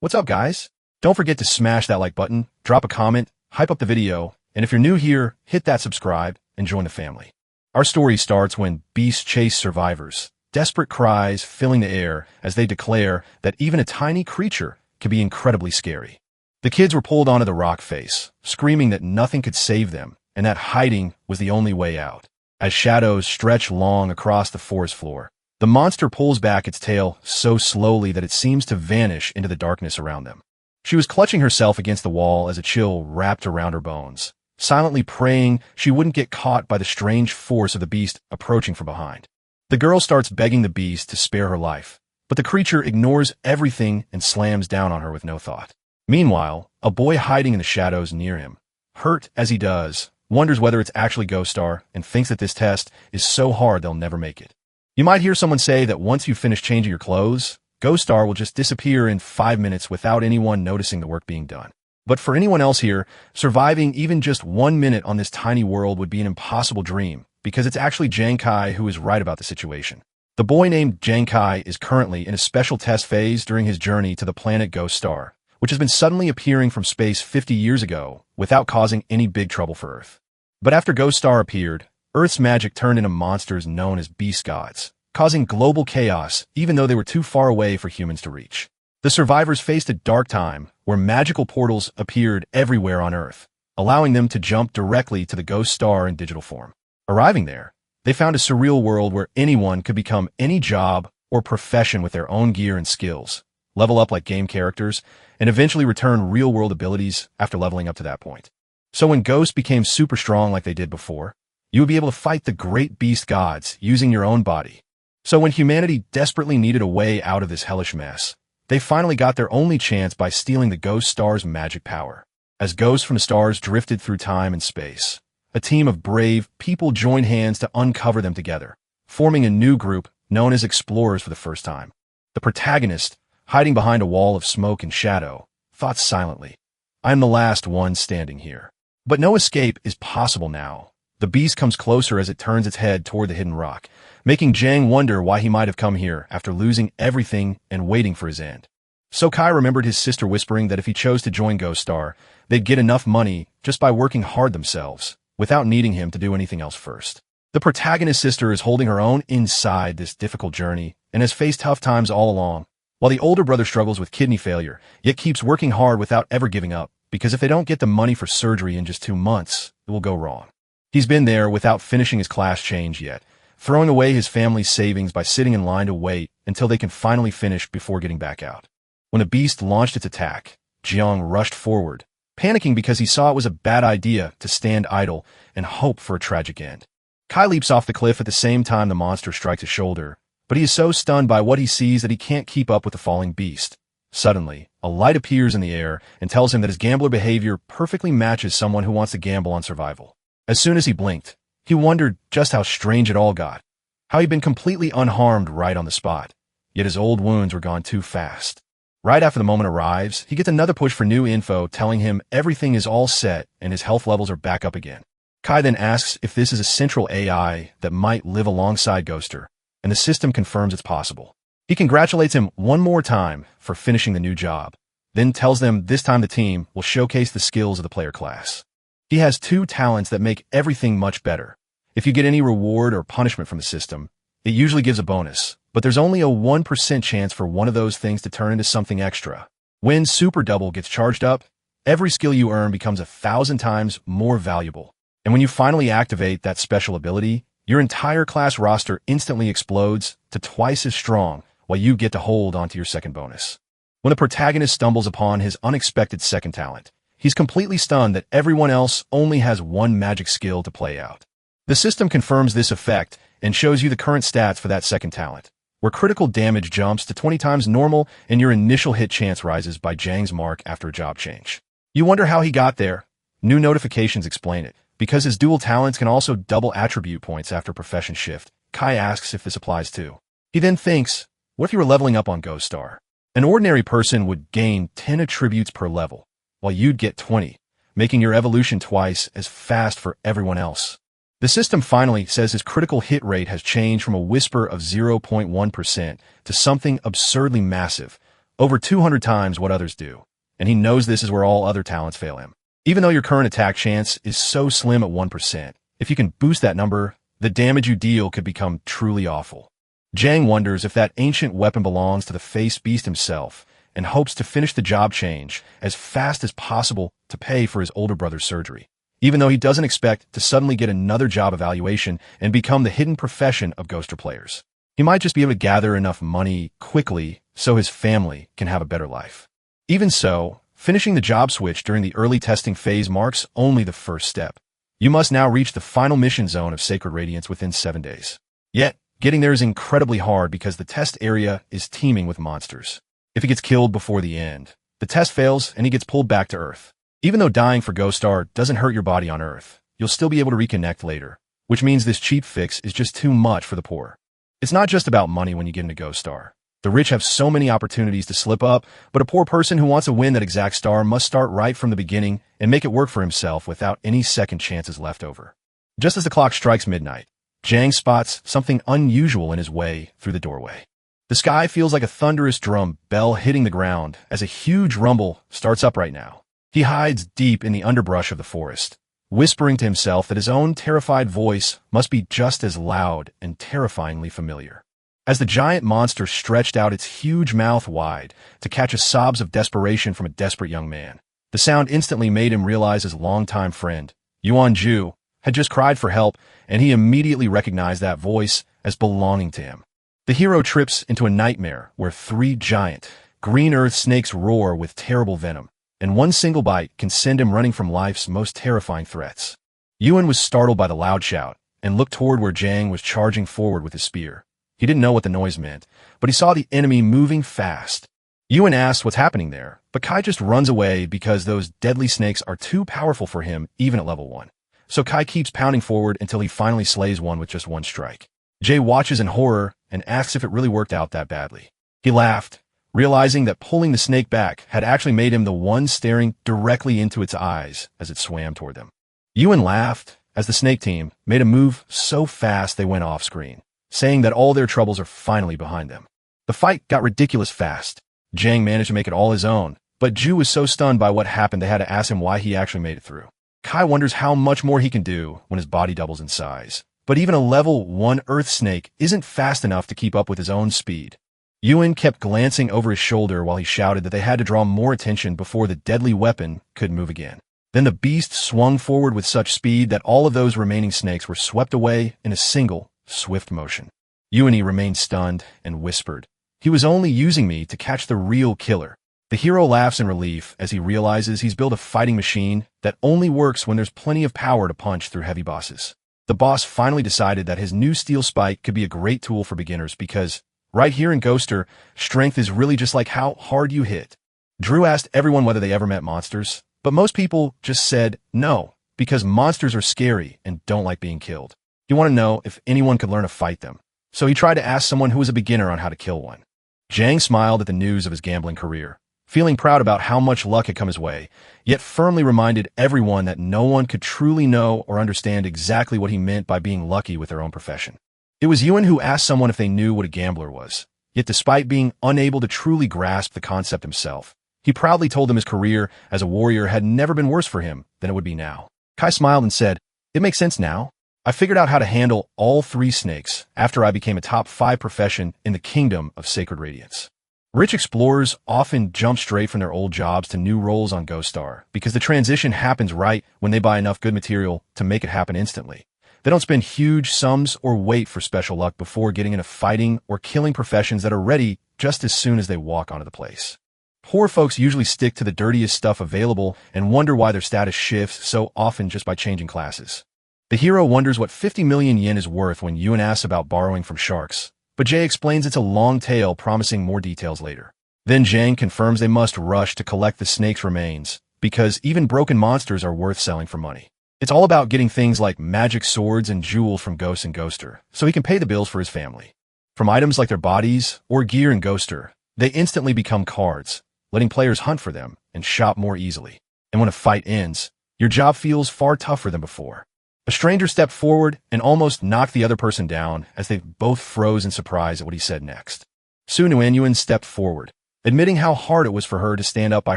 What's up, guys? Don't forget to smash that like button, drop a comment, hype up the video, and if you're new here, hit that subscribe and join the family. Our story starts when beasts chase survivors, desperate cries filling the air as they declare that even a tiny creature can be incredibly scary. The kids were pulled onto the rock face, screaming that nothing could save them and that hiding was the only way out. As shadows stretch long across the forest floor, the monster pulls back its tail so slowly that it seems to vanish into the darkness around them. She was clutching herself against the wall as a chill wrapped around her bones, silently praying she wouldn't get caught by the strange force of the beast approaching from behind. The girl starts begging the beast to spare her life, but the creature ignores everything and slams down on her with no thought. Meanwhile, a boy hiding in the shadows near him, hurt as he does, wonders whether it's actually Ghost Star and thinks that this test is so hard they'll never make it. You might hear someone say that once you finish changing your clothes, Ghost Star will just disappear in 5 minutes without anyone noticing the work being done. But for anyone else here, surviving even just 1 minute on this tiny world would be an impossible dream, because it's actually Jang Kai who is right about the situation. The boy named Jang Kai is currently in a special test phase during his journey to the planet Ghost Star, which has been suddenly appearing from space 50 years ago without causing any big trouble for Earth. But after Ghost Star appeared, Earth's magic turned into monsters known as beast gods, causing global chaos even though they were too far away for humans to reach. The survivors faced a dark time where magical portals appeared everywhere on Earth, allowing them to jump directly to the Ghost Star in digital form. Arriving there, they found a surreal world where anyone could become any job or profession with their own gear and skills, level up like game characters, and eventually return real-world abilities after leveling up to that point. So when ghosts became super strong like they did before, you would be able to fight the great beast gods using your own body. So when humanity desperately needed a way out of this hellish mess, they finally got their only chance by stealing the Ghost Star's magic power. As ghosts from the stars drifted through time and space, a team of brave people joined hands to uncover them together, forming a new group known as Explorers for the first time. The protagonist, hiding behind a wall of smoke and shadow, thought silently, "I am the last one standing here." But no escape is possible now. The beast comes closer as it turns its head toward the hidden rock, making Jang wonder why he might have come here after losing everything and waiting for his end. So Kai remembered his sister whispering that if he chose to join Ghost Star, they'd get enough money just by working hard themselves, without needing him to do anything else first. The protagonist's sister is holding her own inside this difficult journey and has faced tough times all along, while the older brother struggles with kidney failure, yet keeps working hard without ever giving up, because if they don't get the money for surgery in just 2 months, it will go wrong. He's been there without finishing his class change yet, throwing away his family's savings by sitting in line to wait until they can finally finish before getting back out. When the beast launched its attack, Jiang rushed forward, panicking because he saw it was a bad idea to stand idle and hope for a tragic end. Kai leaps off the cliff at the same time the monster strikes his shoulder, but he is so stunned by what he sees that he can't keep up with the falling beast. Suddenly, a light appears in the air and tells him that his gambler behavior perfectly matches someone who wants to gamble on survival. As soon as he blinked, he wondered just how strange it all got, how he'd been completely unharmed right on the spot, yet his old wounds were gone too fast. Right after the moment arrives, he gets another push for new info telling him everything is all set and his health levels are back up again. Kai then asks if this is a central AI that might live alongside Ghoster, and the system confirms it's possible. He congratulates him one more time for finishing the new job, then tells them this time the team will showcase the skills of the player class. He has 2 talents that make everything much better. If you get any reward or punishment from the system, it usually gives a bonus, but there's only a 1% chance for one of those things to turn into something extra. When Super Double gets charged up, every skill you earn becomes 1,000 times more valuable. And when you finally activate that special ability, your entire class roster instantly explodes to twice as strong, while you get to hold onto your second bonus. When the protagonist stumbles upon his unexpected second talent, he's completely stunned that everyone else only has 1 magic skill to play out. The system confirms this effect and shows you the current stats for that second talent, where critical damage jumps to 20 times normal and your initial hit chance rises by Jang's mark after a job change. You wonder how he got there? New notifications explain it. Because his dual talents can also double attribute points after profession shift, Kai asks if this applies too. He then thinks, what if you were leveling up on Ghost Star? An ordinary person would gain 10 attributes per level, while you'd get 20, making your evolution twice as fast for everyone else. The system finally says his critical hit rate has changed from a whisper of 0.1% to something absurdly massive, over 200 times what others do, and he knows this is where all other talents fail him. Even though your current attack chance is so slim at 1%, if you can boost that number, the damage you deal could become truly awful. Jang wonders if that ancient weapon belongs to the face beast himself, and hopes to finish the job change as fast as possible to pay for his older brother's surgery, even though he doesn't expect to suddenly get another job evaluation and become the hidden profession of ghoster players. He might just be able to gather enough money quickly so his family can have a better life. Even so, finishing the job switch during the early testing phase marks only the first step. You must now reach the final mission zone of Sacred Radiance within 7 days. Yet, getting there is incredibly hard because the test area is teeming with monsters. If he gets killed before the end, the test fails and he gets pulled back to Earth. Even though dying for Ghost Star doesn't hurt your body on Earth, you'll still be able to reconnect later, which means this cheap fix is just too much for the poor. It's not just about money when you get into Ghost Star. The rich have so many opportunities to slip up, but a poor person who wants to win that exact star must start right from the beginning and make it work for himself without any second chances left over. Just as the clock strikes midnight, Jang spots something unusual in his way through the doorway. The sky feels like a thunderous drum bell hitting the ground as a huge rumble starts up right now. He hides deep in the underbrush of the forest, whispering to himself that his own terrified voice must be just as loud and terrifyingly familiar. As the giant monster stretched out its huge mouth wide to catch a sobs of desperation from a desperate young man, the sound instantly made him realize his longtime friend, Yuan Ju, had just cried for help, and he immediately recognized that voice as belonging to him. The hero trips into a nightmare where 3 giant, green earth snakes roar with terrible venom, and one single bite can send him running from life's most terrifying threats. Yuan was startled by the loud shout and looked toward where Jang was charging forward with his spear. He didn't know what the noise meant, but he saw the enemy moving fast. Yuan asks what's happening there, but Kai just runs away because those deadly snakes are too powerful for him even at level 1. So Kai keeps pounding forward until he finally slays one with just 1 strike. Jay watches in horror and asks if it really worked out that badly. He laughed, realizing that pulling the snake back had actually made him the one staring directly into its eyes as it swam toward them. Yuan laughed as the snake team made a move so fast they went off screen, saying that all their troubles are finally behind them. The fight got ridiculous fast. Jang managed to make it all his own, but Ju was so stunned by what happened they had to ask him why he actually made it through. Kai wonders how much more he can do when his body doubles in size, but even a level 1 earth snake isn't fast enough to keep up with his own speed. Yuan kept glancing over his shoulder while he shouted that they had to draw more attention before the deadly weapon could move again. Then the beast swung forward with such speed that all of those remaining snakes were swept away in a single, swift motion. Yuan remained stunned and whispered, "He was only using me to catch the real killer." The hero laughs in relief as he realizes he's built a fighting machine that only works when there's plenty of power to punch through heavy bosses. The boss finally decided that his new steel spike could be a great tool for beginners because, right here in Ghoster, strength is really just like how hard you hit. Drew asked everyone whether they ever met monsters, but most people just said no, because monsters are scary and don't like being killed. He wanted to know if anyone could learn to fight them, so he tried to ask someone who was a beginner on how to kill one. Jang smiled at the news of his gambling career, feeling proud about how much luck had come his way, yet firmly reminded everyone that no one could truly know or understand exactly what he meant by being lucky with their own profession. It was Yuan who asked someone if they knew what a gambler was, yet despite being unable to truly grasp the concept himself, he proudly told them his career as a warrior had never been worse for him than it would be now. Kai smiled and said, "It makes sense now. I figured out how to handle all 3 snakes after I became a top 5 profession in the kingdom of Sacred Radiance." Rich explorers often jump straight from their old jobs to new roles on Ghost Star because the transition happens right when they buy enough good material to make it happen instantly. They don't spend huge sums or wait for special luck before getting into fighting or killing professions that are ready just as soon as they walk onto the place. Poor folks usually stick to the dirtiest stuff available and wonder why their status shifts so often just by changing classes. The hero wonders what 50 million yen is worth when Yuan asks about borrowing from sharks, but Jay explains it's a long tale, promising more details later. Then Jang confirms they must rush to collect the snake's remains, because even broken monsters are worth selling for money. It's all about getting things like magic swords and jewels from Ghost and Ghoster, so he can pay the bills for his family. From items like their bodies or gear in Ghoster, they instantly become cards, letting players hunt for them and shop more easily. And when a fight ends, your job feels far tougher than before. A stranger stepped forward and almost knocked the other person down as they both froze in surprise at what he said next. Soon Yuan stepped forward, admitting how hard it was for her to stand up by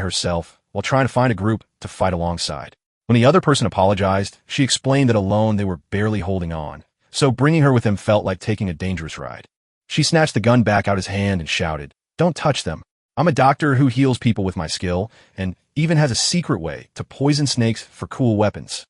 herself while trying to find a group to fight alongside. When the other person apologized, she explained that alone they were barely holding on, so bringing her with him felt like taking a dangerous ride. She snatched the gun back out his hand and shouted, "Don't touch them. I'm a doctor who heals people with my skill, and even has a secret way to poison snakes for cool weapons."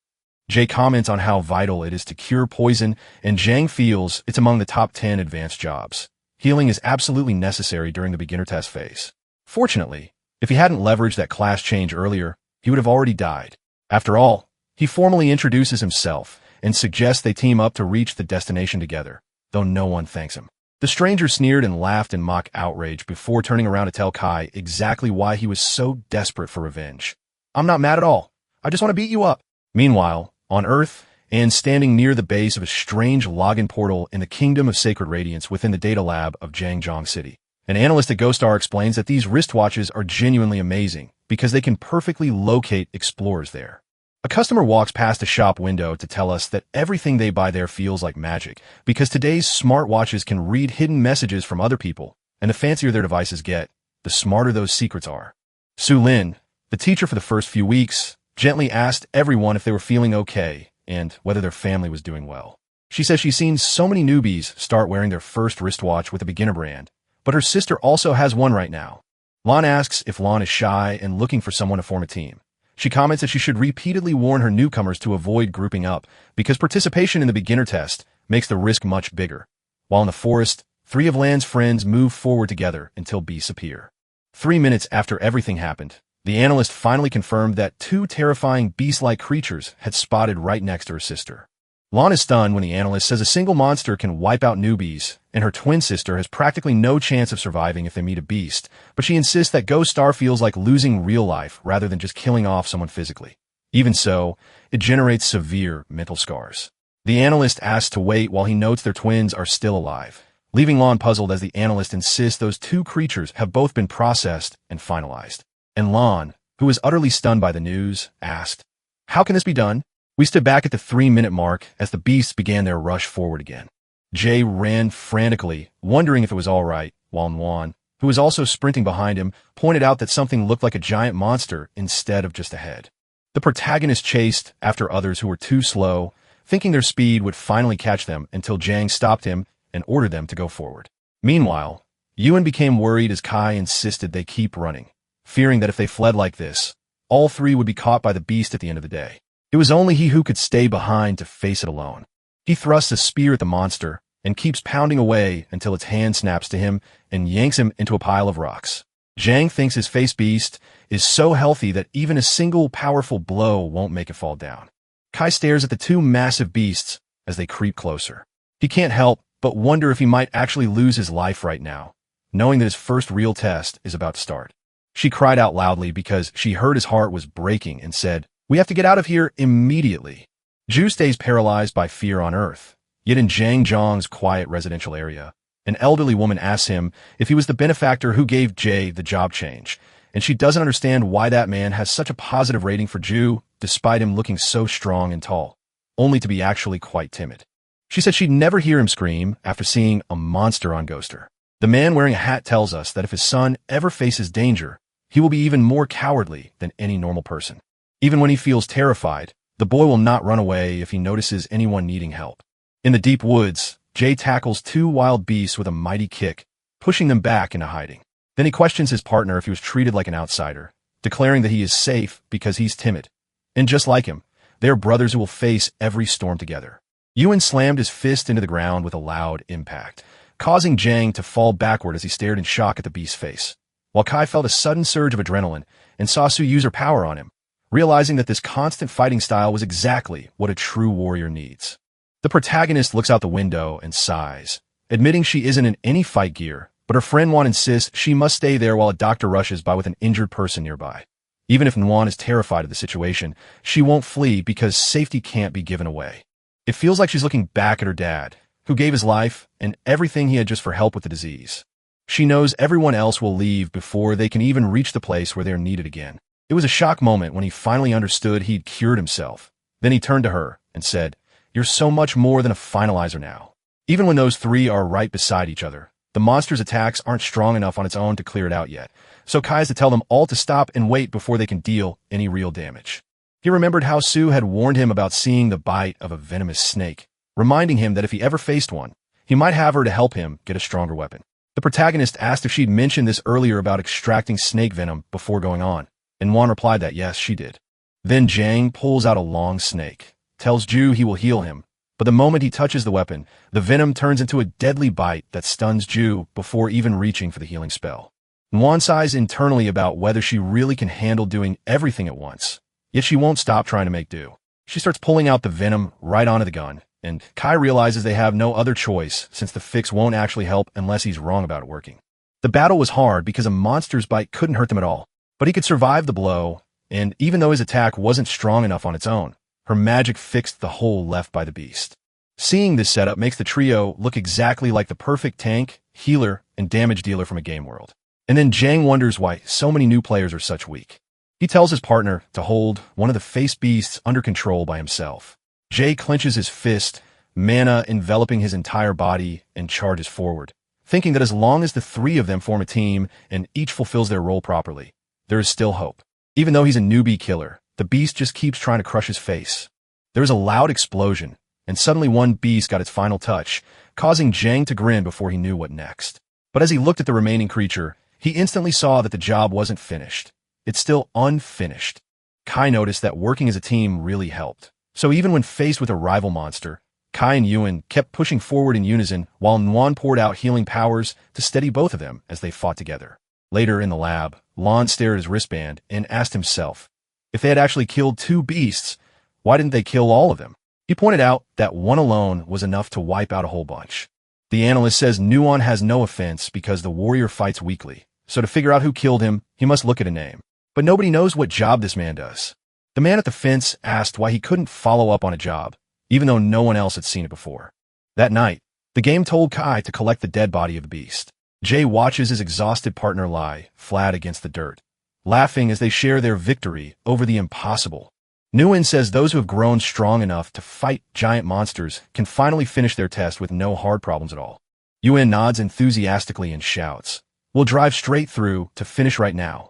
Jay comments on how vital it is to cure poison, and Zhang feels it's among the top 10 advanced jobs. Healing is absolutely necessary during the beginner test phase. Fortunately, if he hadn't leveraged that class change earlier, he would have already died. After all, he formally introduces himself and suggests they team up to reach the destination together, though no one thanks him. The stranger sneered and laughed in mock outrage before turning around to tell Kai exactly why he was so desperate for revenge. "I'm not mad at all. I just want to beat you up." Meanwhile, on Earth, and standing near the base of a strange login portal in the Kingdom of Sacred Radiance within the data lab of Jiangzhong City, an analyst at Ghostar explains that these wristwatches are genuinely amazing because they can perfectly locate explorers there. A customer walks past a shop window to tell us that everything they buy there feels like magic because today's smartwatches can read hidden messages from other people, and the fancier their devices get, the smarter those secrets are. Su Lin, the teacher for the first few weeks, gently asked everyone if they were feeling okay and whether their family was doing well. She says she's seen so many newbies start wearing their first wristwatch with a beginner brand, but her sister also has one right now. Lon asks if Lon is shy and looking for someone to form a team. She comments that she should repeatedly warn her newcomers to avoid grouping up because participation in the beginner test makes the risk much bigger. While in the forest, 3 of Lan's friends move forward together until beasts appear. 3 minutes after everything happened, the analyst finally confirmed that 2 terrifying beast-like creatures had spotted right next to her sister. Lon is stunned when the analyst says a single monster can wipe out newbies, and her twin sister has practically no chance of surviving if they meet a beast, but she insists that Ghost Star feels like losing real life rather than just killing off someone physically. Even so, it generates severe mental scars. The analyst asks to wait while he notes their twins are still alive, leaving Lon puzzled as the analyst insists those 2 creatures have both been processed and finalized. And Lon, who was utterly stunned by the news, asked, "How can this be done?" We stood back at the 3-minute mark as the beasts began their rush forward again. Jay ran frantically, wondering if it was all right, while Nguyen, who was also sprinting behind him, pointed out that something looked like a giant monster instead of just a head. The protagonist chased after others who were too slow, thinking their speed would finally catch them until Zhang stopped him and ordered them to go forward. Meanwhile, Yuan became worried as Kai insisted they keep running, fearing that if they fled like this, all 3 would be caught by the beast at the end of the day. It was only he who could stay behind to face it alone. He thrusts a spear at the monster and keeps pounding away until its hand snaps to him and yanks him into a pile of rocks. Zhang thinks his face beast is so healthy that even a single powerful blow won't make it fall down. Kai stares at the 2 massive beasts as they creep closer. He can't help but wonder if he might actually lose his life right now, knowing that his first real test is about to start. She cried out loudly because she heard his heart was breaking and said, "We have to get out of here immediately." Zhu stays paralyzed by fear on Earth, yet in Zhang Zhong's quiet residential area, an elderly woman asks him if he was the benefactor who gave Jay the job change, and she doesn't understand why that man has such a positive rating for Zhu despite him looking so strong and tall, only to be actually quite timid. She said she'd never hear him scream after seeing a monster on Ghoster. The man wearing a hat tells us that if his son ever faces danger, he will be even more cowardly than any normal person. Even when he feels terrified, the boy will not run away if he notices anyone needing help. In the deep woods, Jay tackles 2 wild beasts with a mighty kick, pushing them back into hiding. Then he questions his partner if he was treated like an outsider, declaring that he is safe because he's timid. And just like him, they are brothers who will face every storm together. Yuan slammed his fist into the ground with a loud impact, causing Zhang to fall backward as he stared in shock at the beast's face, while Kai felt a sudden surge of adrenaline and saw Su use her power on him, realizing that this constant fighting style was exactly what a true warrior needs. The protagonist looks out the window and sighs, admitting she isn't in any fight gear, but her friend Nguyen insists she must stay there while a doctor rushes by with an injured person nearby. Even if Nguyen is terrified of the situation, she won't flee because safety can't be given away. It feels like she's looking back at her dad, who gave his life and everything he had just for help with the disease. She knows everyone else will leave before they can even reach the place where they're needed again. It was a shock moment when he finally understood he'd cured himself. Then he turned to her and said, "You're so much more than a finalizer now." Even when those 3 are right beside each other, The monster's attacks aren't strong enough on its own to clear it out yet, so Kai has to tell them all to stop and wait before they can deal any real damage. He remembered how Sue had warned him about seeing the bite of a venomous snake, reminding him that if he ever faced one, he might have her to help him get a stronger weapon. The protagonist asked if she'd mentioned this earlier about extracting snake venom before going on, and Wan replied that yes, she did. Then Jang pulls out a long snake, tells Ju he will heal him, but the moment he touches the weapon, the venom turns into a deadly bite that stuns Ju before even reaching for the healing spell. Wan sighs internally about whether she really can handle doing everything at once, yet she won't stop trying to make do. She starts pulling out the venom right onto the gun, and Kai realizes they have no other choice since the fix won't actually help unless he's wrong about it working. The battle was hard because a monster's bite couldn't hurt them at all, but he could survive the blow, and even though his attack wasn't strong enough on its own, her magic fixed the hole left by the beast. Seeing this setup makes the trio look exactly like the perfect tank, healer, and damage dealer from a game world. And then Jang wonders why so many new players are such weak. He tells his partner to hold one of the face beasts under control by himself. Jay clenches his fist, mana enveloping his entire body, and charges forward, thinking that as long as the three of them form a team and each fulfills their role properly, there is still hope. Even though he's a newbie killer, the beast just keeps trying to crush his face. There is a loud explosion, and suddenly one beast got its final touch, causing Jang to grin before he knew what next. But as he looked at the remaining creature, he instantly saw that the job wasn't finished. It's still unfinished. Kai noticed that working as a team really helped. So even when faced with a rival monster, Kai and Yuan kept pushing forward in unison while Nuan poured out healing powers to steady both of them as they fought together. Later in the lab, Lon stared at his wristband and asked himself, if they had actually killed two beasts, why didn't they kill all of them? He pointed out that one alone was enough to wipe out a whole bunch. The analyst says Nuan has no offense because the warrior fights weakly, so to figure out who killed him, he must look at a name. But nobody knows what job this man does. The man at the fence asked why he couldn't follow up on a job, even though no one else had seen it before. That night, the game told Kai to collect the dead body of the beast. Jay watches his exhausted partner lie flat against the dirt, laughing as they share their victory over the impossible. Nguyen says those who have grown strong enough to fight giant monsters can finally finish their test with no hard problems at all. Yuan nods enthusiastically and shouts, "We'll drive straight through to finish right now."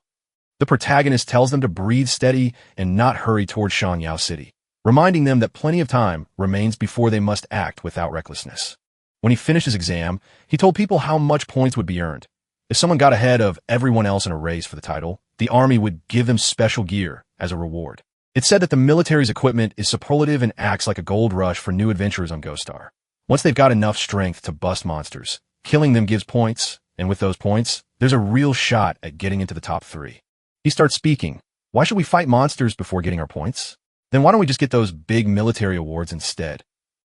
The protagonist tells them to breathe steady and not hurry toward Shangyao City, reminding them that plenty of time remains before they must act without recklessness. When he finished his exam, he told people how much points would be earned. If someone got ahead of everyone else in a race for the title, the army would give them special gear as a reward. It said that the military's equipment is superlative and acts like a gold rush for new adventurers on Ghost Star. Once they've got enough strength to bust monsters, killing them gives points, and with those points, there's a real shot at getting into the top 3. He starts speaking. Why should we fight monsters before getting our points? Then why don't we just get those big military awards instead?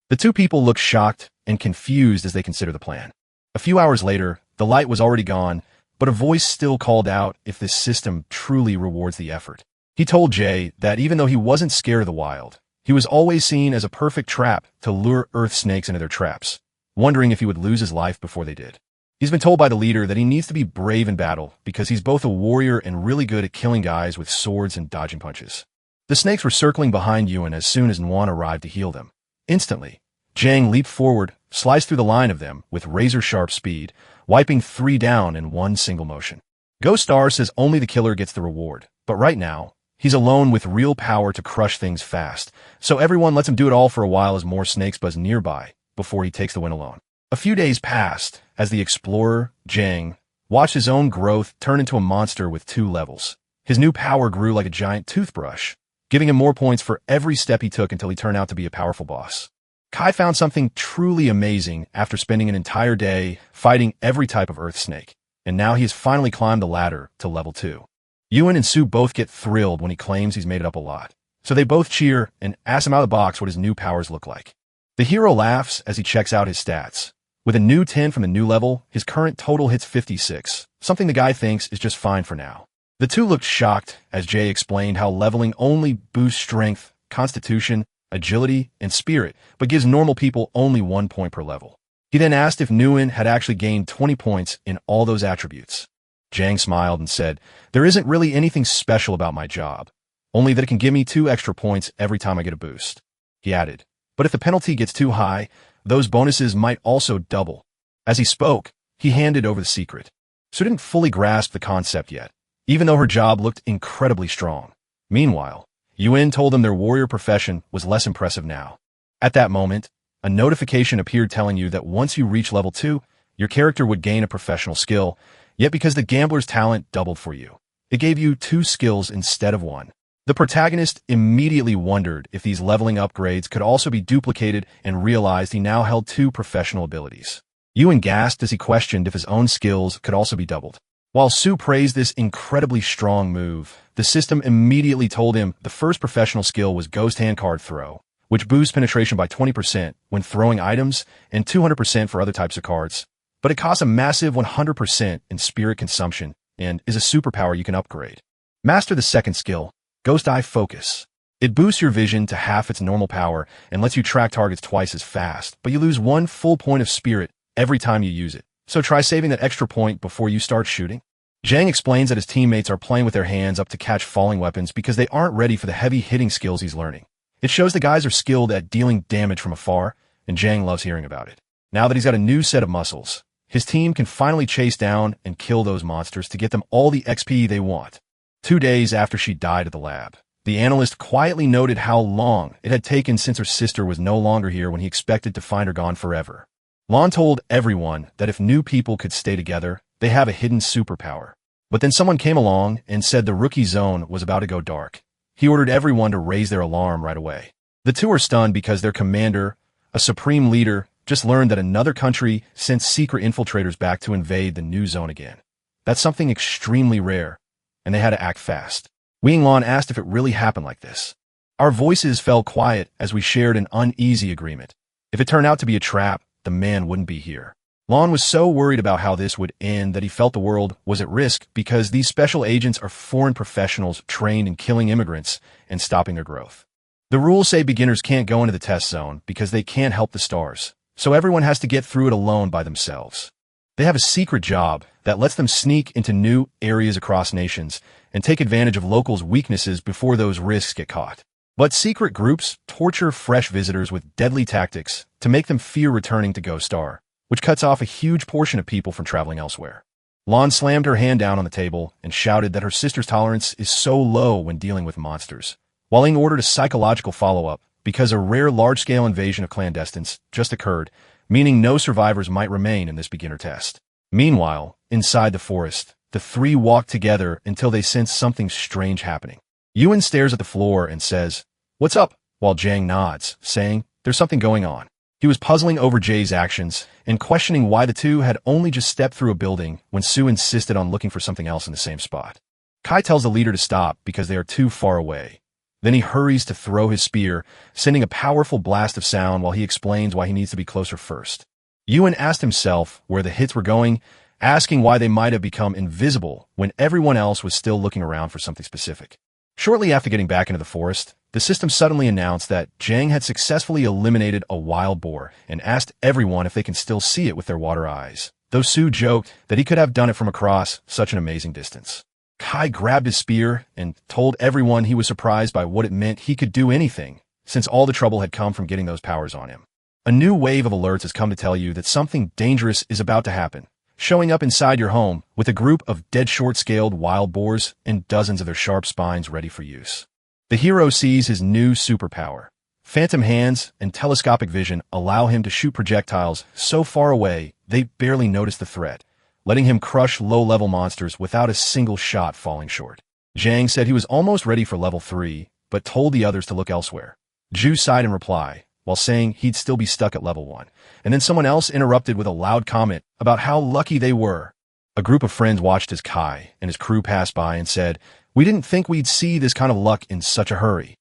The two people look shocked and confused as they consider the plan. A few hours later, the light was already gone, but a voice still called out if this system truly rewards the effort. He told Jay that even though he wasn't scared of the wild, he was always seen as a perfect trap to lure earth snakes into their traps, wondering if he would lose his life before they did. He's been told by the leader that he needs to be brave in battle because he's both a warrior and really good at killing guys with swords and dodging punches. The snakes were circling behind Yuan as soon as Nuan arrived to heal them. Instantly, Jang leaped forward, sliced through the line of them with razor-sharp speed, wiping 3 down in one single motion. Ghost Star says only the killer gets the reward, but right now, he's alone with real power to crush things fast, so everyone lets him do it all for a while as more snakes buzz nearby before he takes the win alone. A few days passed as the explorer, Jang, watched his own growth turn into a monster with 2 levels. His new power grew like a giant toothbrush, giving him more points for every step he took until he turned out to be a powerful boss. Kai found something truly amazing after spending an entire day fighting every type of earth snake, and now he has finally climbed the ladder to level 2. Yuan and Sue both get thrilled when he claims he's made it up a lot, so they both cheer and ask him out of the box what his new powers look like. The hero laughs as he checks out his stats. With a new 10 from the new level, his current total hits 56, something the guy thinks is just fine for now. The two looked shocked as Jay explained how leveling only boosts strength, constitution, agility, and spirit, but gives normal people only 1 point per level. He then asked if Nguyen had actually gained 20 points in all those attributes. Jang smiled and said, "There isn't really anything special about my job, only that it can give me 2 extra points every time I get a boost." He added, "But if the penalty gets too high, those bonuses might also double." As he spoke, he handed over the secret. Sue didn't fully grasp the concept yet, even though her job looked incredibly strong. Meanwhile, Yuan told them their warrior profession was less impressive now. At that moment, a notification appeared telling you that once you reach level 2, your character would gain a professional skill, yet because the gambler's talent doubled for you, it gave you 2 skills instead of 1. The protagonist immediately wondered if these leveling upgrades could also be duplicated and realized he now held 2 professional abilities. Yuan gasped as he questioned if his own skills could also be doubled. While Sue praised this incredibly strong move, the system immediately told him the first professional skill was Ghost Hand Card Throw, which boosts penetration by 20% when throwing items and 200% for other types of cards. But it costs a massive 100% in spirit consumption and is a superpower you can upgrade. Master the second skill, Ghost Eye Focus. It boosts your vision to half its normal power and lets you track targets twice as fast, but you lose 1 full point of spirit every time you use it. So try saving that extra point before you start shooting. Zhang explains that his teammates are playing with their hands up to catch falling weapons because they aren't ready for the heavy hitting skills he's learning. It shows the guys are skilled at dealing damage from afar, and Zhang loves hearing about it. Now that he's got a new set of muscles, his team can finally chase down and kill those monsters to get them all the XP they want. 2 days after she died at the lab, the analyst quietly noted how long it had taken since her sister was no longer here when he expected to find her gone forever. Lon told everyone that if new people could stay together, they have a hidden superpower. But then someone came along and said the rookie zone was about to go dark. He ordered everyone to raise their alarm right away. The 2 are stunned because their commander, a supreme leader, just learned that another country sent secret infiltrators back to invade the new zone again. That's something extremely rare, and they had to act fast. Wing Lon asked if it really happened like this. Our voices fell quiet as we shared an uneasy agreement. If it turned out to be a trap, the man wouldn't be here. Lon was so worried about how this would end that he felt the world was at risk because these special agents are foreign professionals trained in killing immigrants and stopping their growth. The rules say beginners can't go into the test zone because they can't help the stars, so everyone has to get through it alone by themselves. They have a secret job that lets them sneak into new areas across nations and take advantage of locals' weaknesses before those risks get caught. But secret groups torture fresh visitors with deadly tactics to make them fear returning to Ghost Star, which cuts off a huge portion of people from traveling elsewhere. Lon slammed her hand down on the table and shouted that her sister's tolerance is so low when dealing with monsters, while Ing ordered a psychological follow-up because a rare large-scale invasion of clandestines just occurred, meaning no survivors might remain in this beginner test. Meanwhile, inside the forest, the 3 walk together until they sense something strange happening. Yuan stares at the floor and says, "What's up?" while Zhang nods, saying, "There's something going on." He was puzzling over Jay's actions and questioning why the 2 had only just stepped through a building when Sue insisted on looking for something else in the same spot. Kai tells the leader to stop because they are too far away. Then he hurries to throw his spear, sending a powerful blast of sound while he explains why he needs to be closer first. Yuan asked himself where the hits were going, asking why they might have become invisible when everyone else was still looking around for something specific. Shortly after getting back into the forest, the system suddenly announced that Zhang had successfully eliminated a wild boar and asked everyone if they can still see it with their water eyes, though Sue joked that he could have done it from across such an amazing distance. Kai grabbed his spear and told everyone he was surprised by what it meant he could do anything, since all the trouble had come from getting those powers on him. A new wave of alerts has come to tell you that something dangerous is about to happen, showing up inside your home with a group of dead short-scaled wild boars and dozens of their sharp spines ready for use. The hero sees his new superpower. Phantom hands and telescopic vision allow him to shoot projectiles so far away they barely notice the threat, letting him crush low-level monsters without a single shot falling short. Zhang said he was almost ready for level 3, but told the others to look elsewhere. Zhu sighed in reply, while saying he'd still be stuck at level 1, and then someone else interrupted with a loud comment about how lucky they were. A group of friends watched as Kai and his crew passed by and said, "We didn't think we'd see this kind of luck in such a hurry."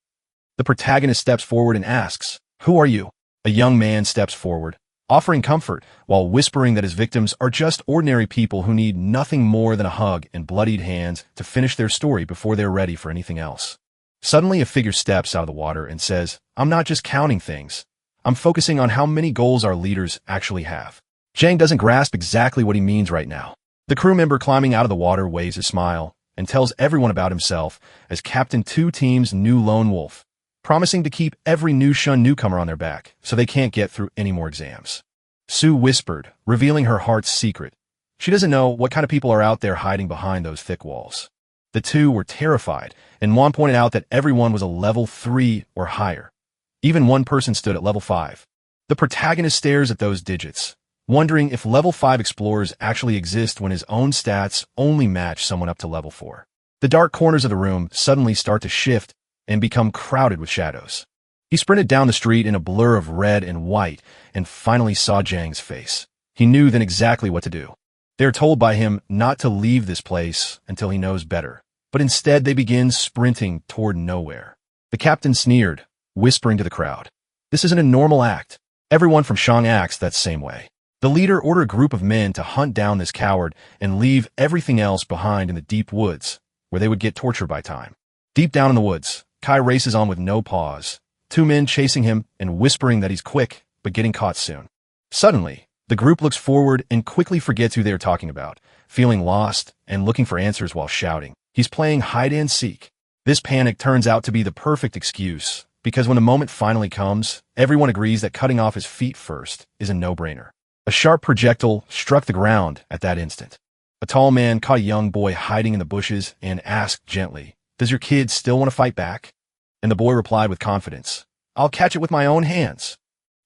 The protagonist steps forward and asks, "Who are you?" A young man steps forward, offering comfort while whispering that his victims are just ordinary people who need nothing more than a hug and bloodied hands to finish their story before they're ready for anything else. Suddenly, a figure steps out of the water and says, "I'm not just counting things. I'm focusing on how many goals our leaders actually have." Zhang doesn't grasp exactly what he means right now. The crew member climbing out of the water waves his smile and tells everyone about himself as Captain 2 Team's new lone wolf, promising to keep every new Shun newcomer on their back so they can't get through any more exams. Sue whispered, revealing her heart's secret, She doesn't know what kind of people are out there hiding behind those thick walls. The two were terrified, and Juan pointed out that everyone was a level 3 or higher. Even one person stood at level 5. The protagonist stares at those digits, wondering if level 5 explorers actually exist when his own stats only match someone up to level 4. The dark corners of the room suddenly start to shift and become crowded with shadows. He sprinted down the street in a blur of red and white and finally saw Jang's face. He knew then exactly what to do. They are told by him not to leave this place until he knows better, but instead they begin sprinting toward nowhere. The captain sneered, whispering to the crowd, "This isn't a normal act. Everyone from Shang acts that same way." The leader ordered a group of men to hunt down this coward and leave everything else behind in the deep woods, where they would get tortured by time. Deep down in the woods, Kai races on with no pause, 2 men chasing him and whispering that he's quick, but getting caught soon. Suddenly, the group looks forward and quickly forgets who they are talking about, feeling lost and looking for answers while shouting. He's playing hide-and-seek. This panic turns out to be the perfect excuse, because when the moment finally comes, everyone agrees that cutting off his feet first is a no-brainer. A sharp projectile struck the ground at that instant. A tall man caught a young boy hiding in the bushes and asked gently, "Does your kid still want to fight back?" And the boy replied with confidence, "I'll catch it with my own hands."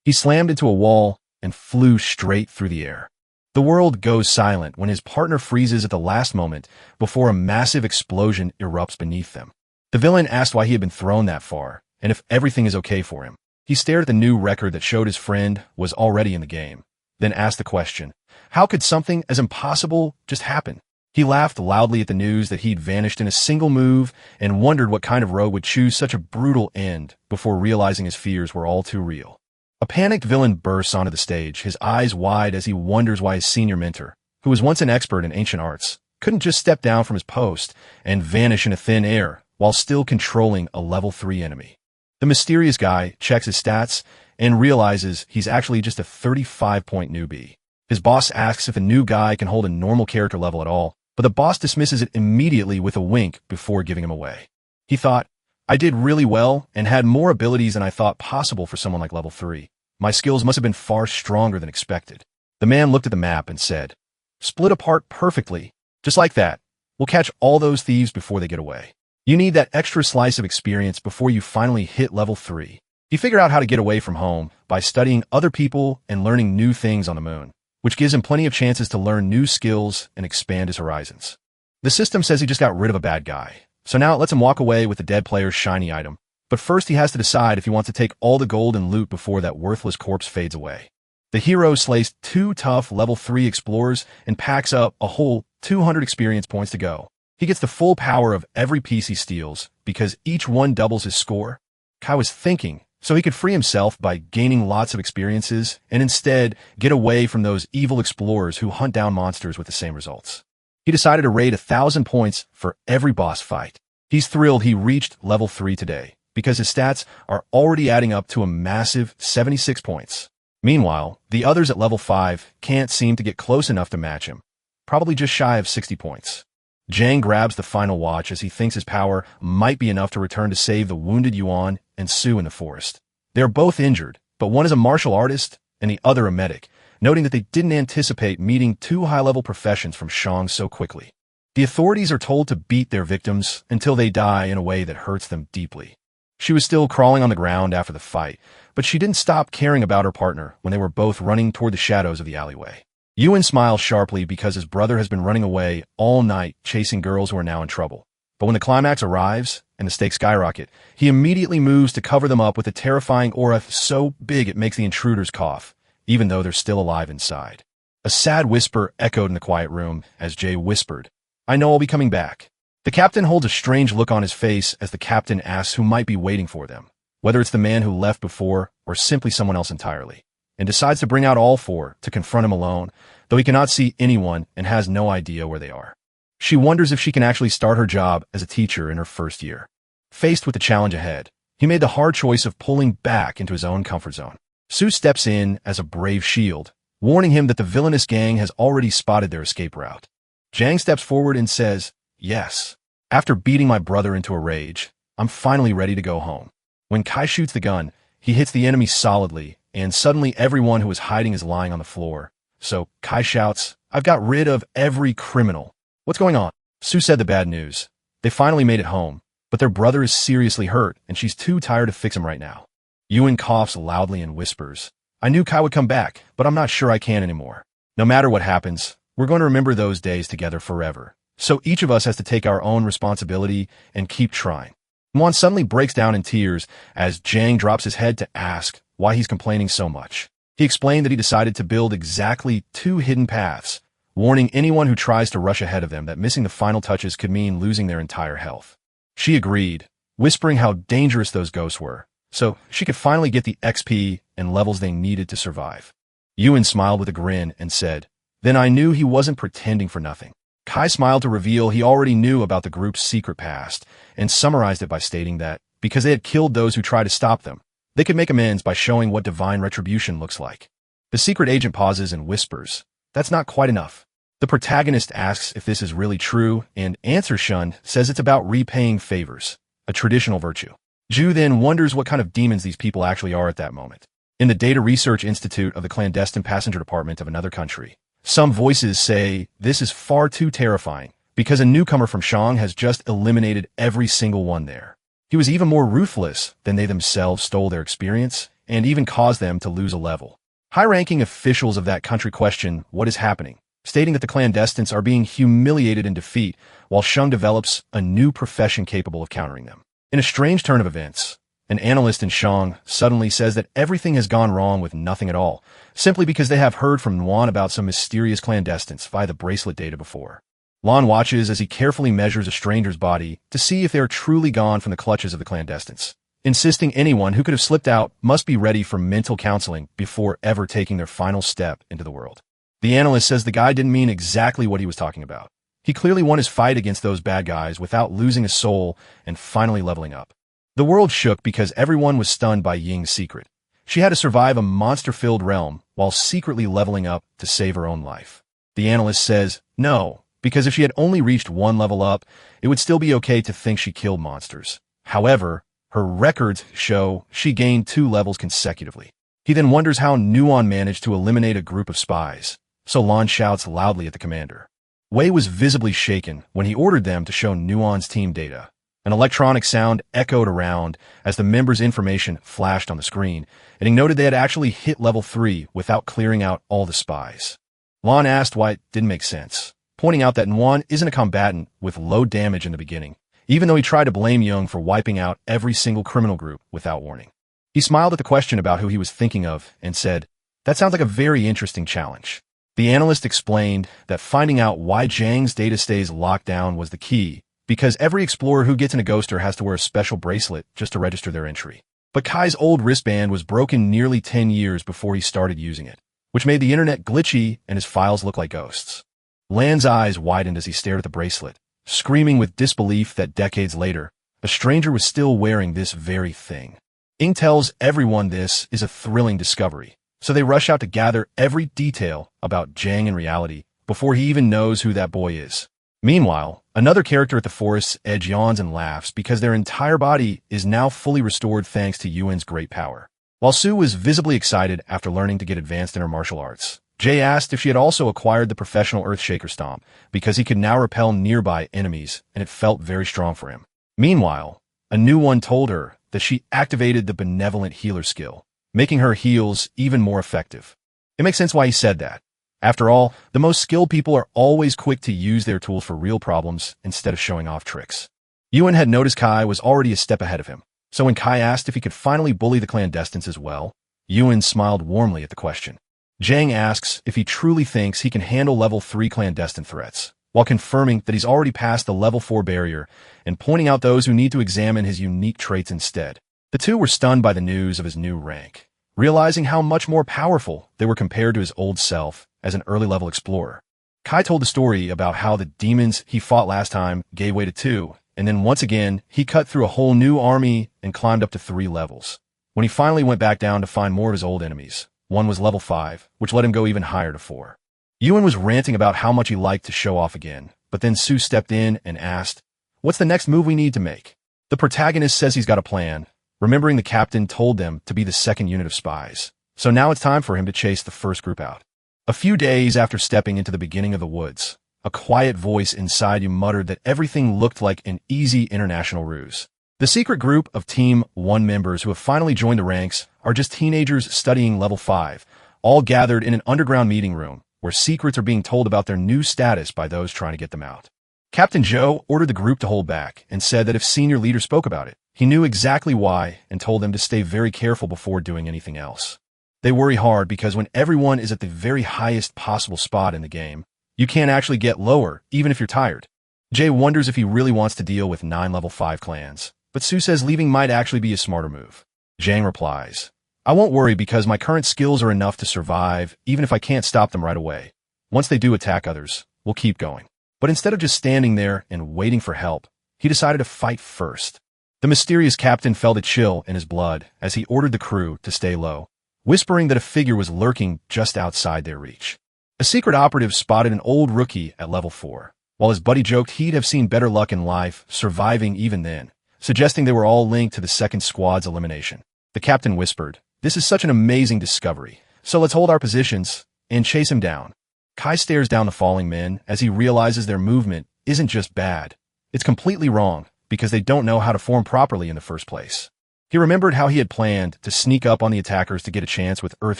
He slammed into a wall and flew straight through the air. The world goes silent when his partner freezes at the last moment before a massive explosion erupts beneath them. The villain asked why he had been thrown that far, and if everything is okay for him. He stared at the new record that showed his friend was already in the game, then asked the question, how could something as impossible just happen? He laughed loudly at the news that he'd vanished in a single move and wondered what kind of rogue would choose such a brutal end before realizing his fears were all too real. A panicked villain bursts onto the stage, his eyes wide as he wonders why his senior mentor, who was once an expert in ancient arts, couldn't just step down from his post and vanish into thin air while still controlling a level 3 enemy. The mysterious guy checks his stats and realizes he's actually just a 35-point newbie. His boss asks if the new guy can hold a normal character level at all, but the boss dismisses it immediately with a wink before giving him away. He thought, "I did really well and had more abilities than I thought possible for someone like level 3. My skills must have been far stronger than expected." The man looked at the map and said, "Split apart perfectly. Just like that. We'll catch all those thieves before they get away. You need that extra slice of experience before you finally hit level 3. He figured out how to get away from home by studying other people and learning new things on the moon, which gives him plenty of chances to learn new skills and expand his horizons. The system says he just got rid of a bad guy, so now it lets him walk away with the dead player's shiny item. But first he has to decide if he wants to take all the gold and loot before that worthless corpse fades away. The hero slays 2 tough level 3 explorers and packs up a whole 200 experience points to go. He gets the full power of every piece he steals because each one doubles his score. Kai was thinking, so he could free himself by gaining lots of experiences and instead get away from those evil explorers who hunt down monsters with the same results. He decided to raid 1,000 points for every boss fight. He's thrilled he reached level 3 today because his stats are already adding up to a massive 76 points. Meanwhile, the others at level 5 can't seem to get close enough to match him, probably just shy of 60 points. Jang grabs the final watch as he thinks his power might be enough to return to save the wounded Yuan and Su in the forest. They are both injured, but one is a martial artist and the other a medic, noting that they didn't anticipate meeting 2 high-level professions from Shang so quickly. The authorities are told to beat their victims until they die in a way that hurts them deeply. She was still crawling on the ground after the fight, but she didn't stop caring about her partner when they were both running toward the shadows of the alleyway. Yuan smiles sharply because his brother has been running away all night chasing girls who are now in trouble. But when the climax arrives and the stakes skyrocket, he immediately moves to cover them up with a terrifying aura so big it makes the intruders cough, even though they're still alive inside. A sad whisper echoed in the quiet room as Jay whispered, "I know I'll be coming back." The captain holds a strange look on his face as the captain asks who might be waiting for them, whether it's the man who left before or simply someone else entirely, and decides to bring out all 4 to confront him alone, though he cannot see anyone and has no idea where they are. She wonders if she can actually start her job as a teacher in her first year. Faced with the challenge ahead, he made the hard choice of pulling back into his own comfort zone. Su steps in as a brave shield, warning him that the villainous gang has already spotted their escape route. Jang steps forward and says, "Yes. After beating my brother into a rage, I'm finally ready to go home." When Kai shoots the gun, he hits the enemy solidly, and suddenly everyone who is hiding is lying on the floor. So Kai shouts, I've got rid of every criminal. What's going on? Sue said the bad news. They finally made it home, but their brother is seriously hurt, and she's too tired to fix him right now. Yuen coughs loudly and whispers, I knew Kai would come back, but I'm not sure I can anymore. No matter what happens, we're going to remember those days together forever. So each of us has to take our own responsibility and keep trying. Muan suddenly breaks down in tears as Jang drops his head to ask why he's complaining so much. He explained that he decided to build exactly 2 hidden paths, warning anyone who tries to rush ahead of them that missing the final touches could mean losing their entire health. She agreed, whispering how dangerous those ghosts were, so she could finally get the XP and levels they needed to survive. Yuen smiled with a grin and said, Then I knew he wasn't pretending for nothing. Kai smiled to reveal he already knew about the group's secret past, and summarized it by stating that, because they had killed those who tried to stop them, they could make amends by showing what divine retribution looks like. The secret agent pauses and whispers, That's not quite enough. The protagonist asks if this is really true, and Answer Shun says it's about repaying favors, a traditional virtue. Ju then wonders what kind of demons these people actually are at that moment. In the Data Research Institute of the clandestine passenger department of another country, some voices say this is far too terrifying because a newcomer from Shang has just eliminated every single one there. He was even more ruthless than they themselves stole their experience and even caused them to lose a level. High-ranking officials of that country question what is happening, stating that the clandestines are being humiliated in defeat while Shang develops a new profession capable of countering them. In a strange turn of events, an analyst in Shang suddenly says that everything has gone wrong with nothing at all, simply because they have heard from Nuan about some mysterious clandestines via the bracelet data before. Lan watches as he carefully measures a stranger's body to see if they are truly gone from the clutches of the clandestines, insisting anyone who could have slipped out must be ready for mental counseling before ever taking their final step into the world. The analyst says the guy didn't mean exactly what he was talking about. He clearly won his fight against those bad guys without losing a soul and finally leveling up. The world shook because everyone was stunned by Ying's secret. She had to survive a monster-filled realm while secretly leveling up to save her own life. The analyst says no, because if she had only reached 1 level up, it would still be okay to think she killed monsters. However, her records show she gained 2 levels consecutively. He then wonders how Nuan managed to eliminate a group of spies, so Lan shouts loudly at the commander. Wei was visibly shaken when he ordered them to show Nuan's team data. An electronic sound echoed around as the members' information flashed on the screen, and he noted they had actually hit level 3 without clearing out all the spies. Lan asked why it didn't make sense, pointing out that Nuan isn't a combatant with low damage in the beginning, even though he tried to blame Young for wiping out every single criminal group without warning. He smiled at the question about who he was thinking of and said, That sounds like a very interesting challenge. The analyst explained that finding out why Zhang's data stays locked down was the key, because every explorer who gets in a ghoster has to wear a special bracelet just to register their entry. But Kai's old wristband was broken nearly 10 years before he started using it, which made the internet glitchy and his files look like ghosts. Lan's eyes widened as he stared at the bracelet, screaming with disbelief that decades later, a stranger was still wearing this very thing. Ing tells everyone this is a thrilling discovery, so they rush out to gather every detail about Zhang in reality before he even knows who that boy is. Meanwhile, another character at the forest's edge yawns and laughs because their entire body is now fully restored thanks to Yuen's great power. While Sue was visibly excited after learning to get advanced in her martial arts, Jay asked if she had also acquired the professional Earthshaker Stomp because he could now repel nearby enemies and it felt very strong for him. Meanwhile, a new one told her that she activated the benevolent healer skill, making her heals even more effective. It makes sense why he said that. After all, the most skilled people are always quick to use their tools for real problems instead of showing off tricks. Yuen had noticed Kai was already a step ahead of him, so when Kai asked if he could finally bully the clandestines as well, Yuen smiled warmly at the question. Zhang asks if he truly thinks he can handle level 3 clandestine threats, while confirming that he's already passed the level 4 barrier and pointing out those who need to examine his unique traits instead. The two were stunned by the news of his new rank, realizing how much more powerful they were compared to his old self as an early-level explorer. Kai told the story about how the demons he fought last time gave way to 2, and then once again, he cut through a whole new army and climbed up to 3 levels. When he finally went back down to find more of his old enemies, one was level 5, which let him go even higher to 4. Yuen was ranting about how much he liked to show off again, but then Sue stepped in and asked, What's the next move we need to make? The protagonist says he's got a plan, remembering the captain told them to be the second unit of spies, so now it's time for him to chase the first group out. A few days after stepping into the beginning of the woods, a quiet voice inside you muttered that everything looked like an easy international ruse. The secret group of Team 1 members who have finally joined the ranks are just teenagers studying level 5, all gathered in an underground meeting room where secrets are being told about their new status by those trying to get them out. Captain Joe ordered the group to hold back and said that if senior leaders spoke about it, he knew exactly why and told them to stay very careful before doing anything else. They worry hard because when everyone is at the very highest possible spot in the game, you can't actually get lower, even if you're tired. Jay wonders if he really wants to deal with 9 level 5 clans, but Sue says leaving might actually be a smarter move. Jang replies, I won't worry because my current skills are enough to survive, even if I can't stop them right away. Once they do attack others, we'll keep going. But instead of just standing there and waiting for help, he decided to fight first. The mysterious captain felt a chill in his blood as he ordered the crew to stay low, whispering that a figure was lurking just outside their reach. A secret operative spotted an old rookie at level 4, while his buddy joked he'd have seen better luck in life surviving even then, suggesting they were all linked to the second squad's elimination. The captain whispered, This is such an amazing discovery, so let's hold our positions and chase him down. Kai stares down the falling men as he realizes their movement isn't just bad, it's completely wrong because they don't know how to form properly in the first place. He remembered how he had planned to sneak up on the attackers to get a chance with Earth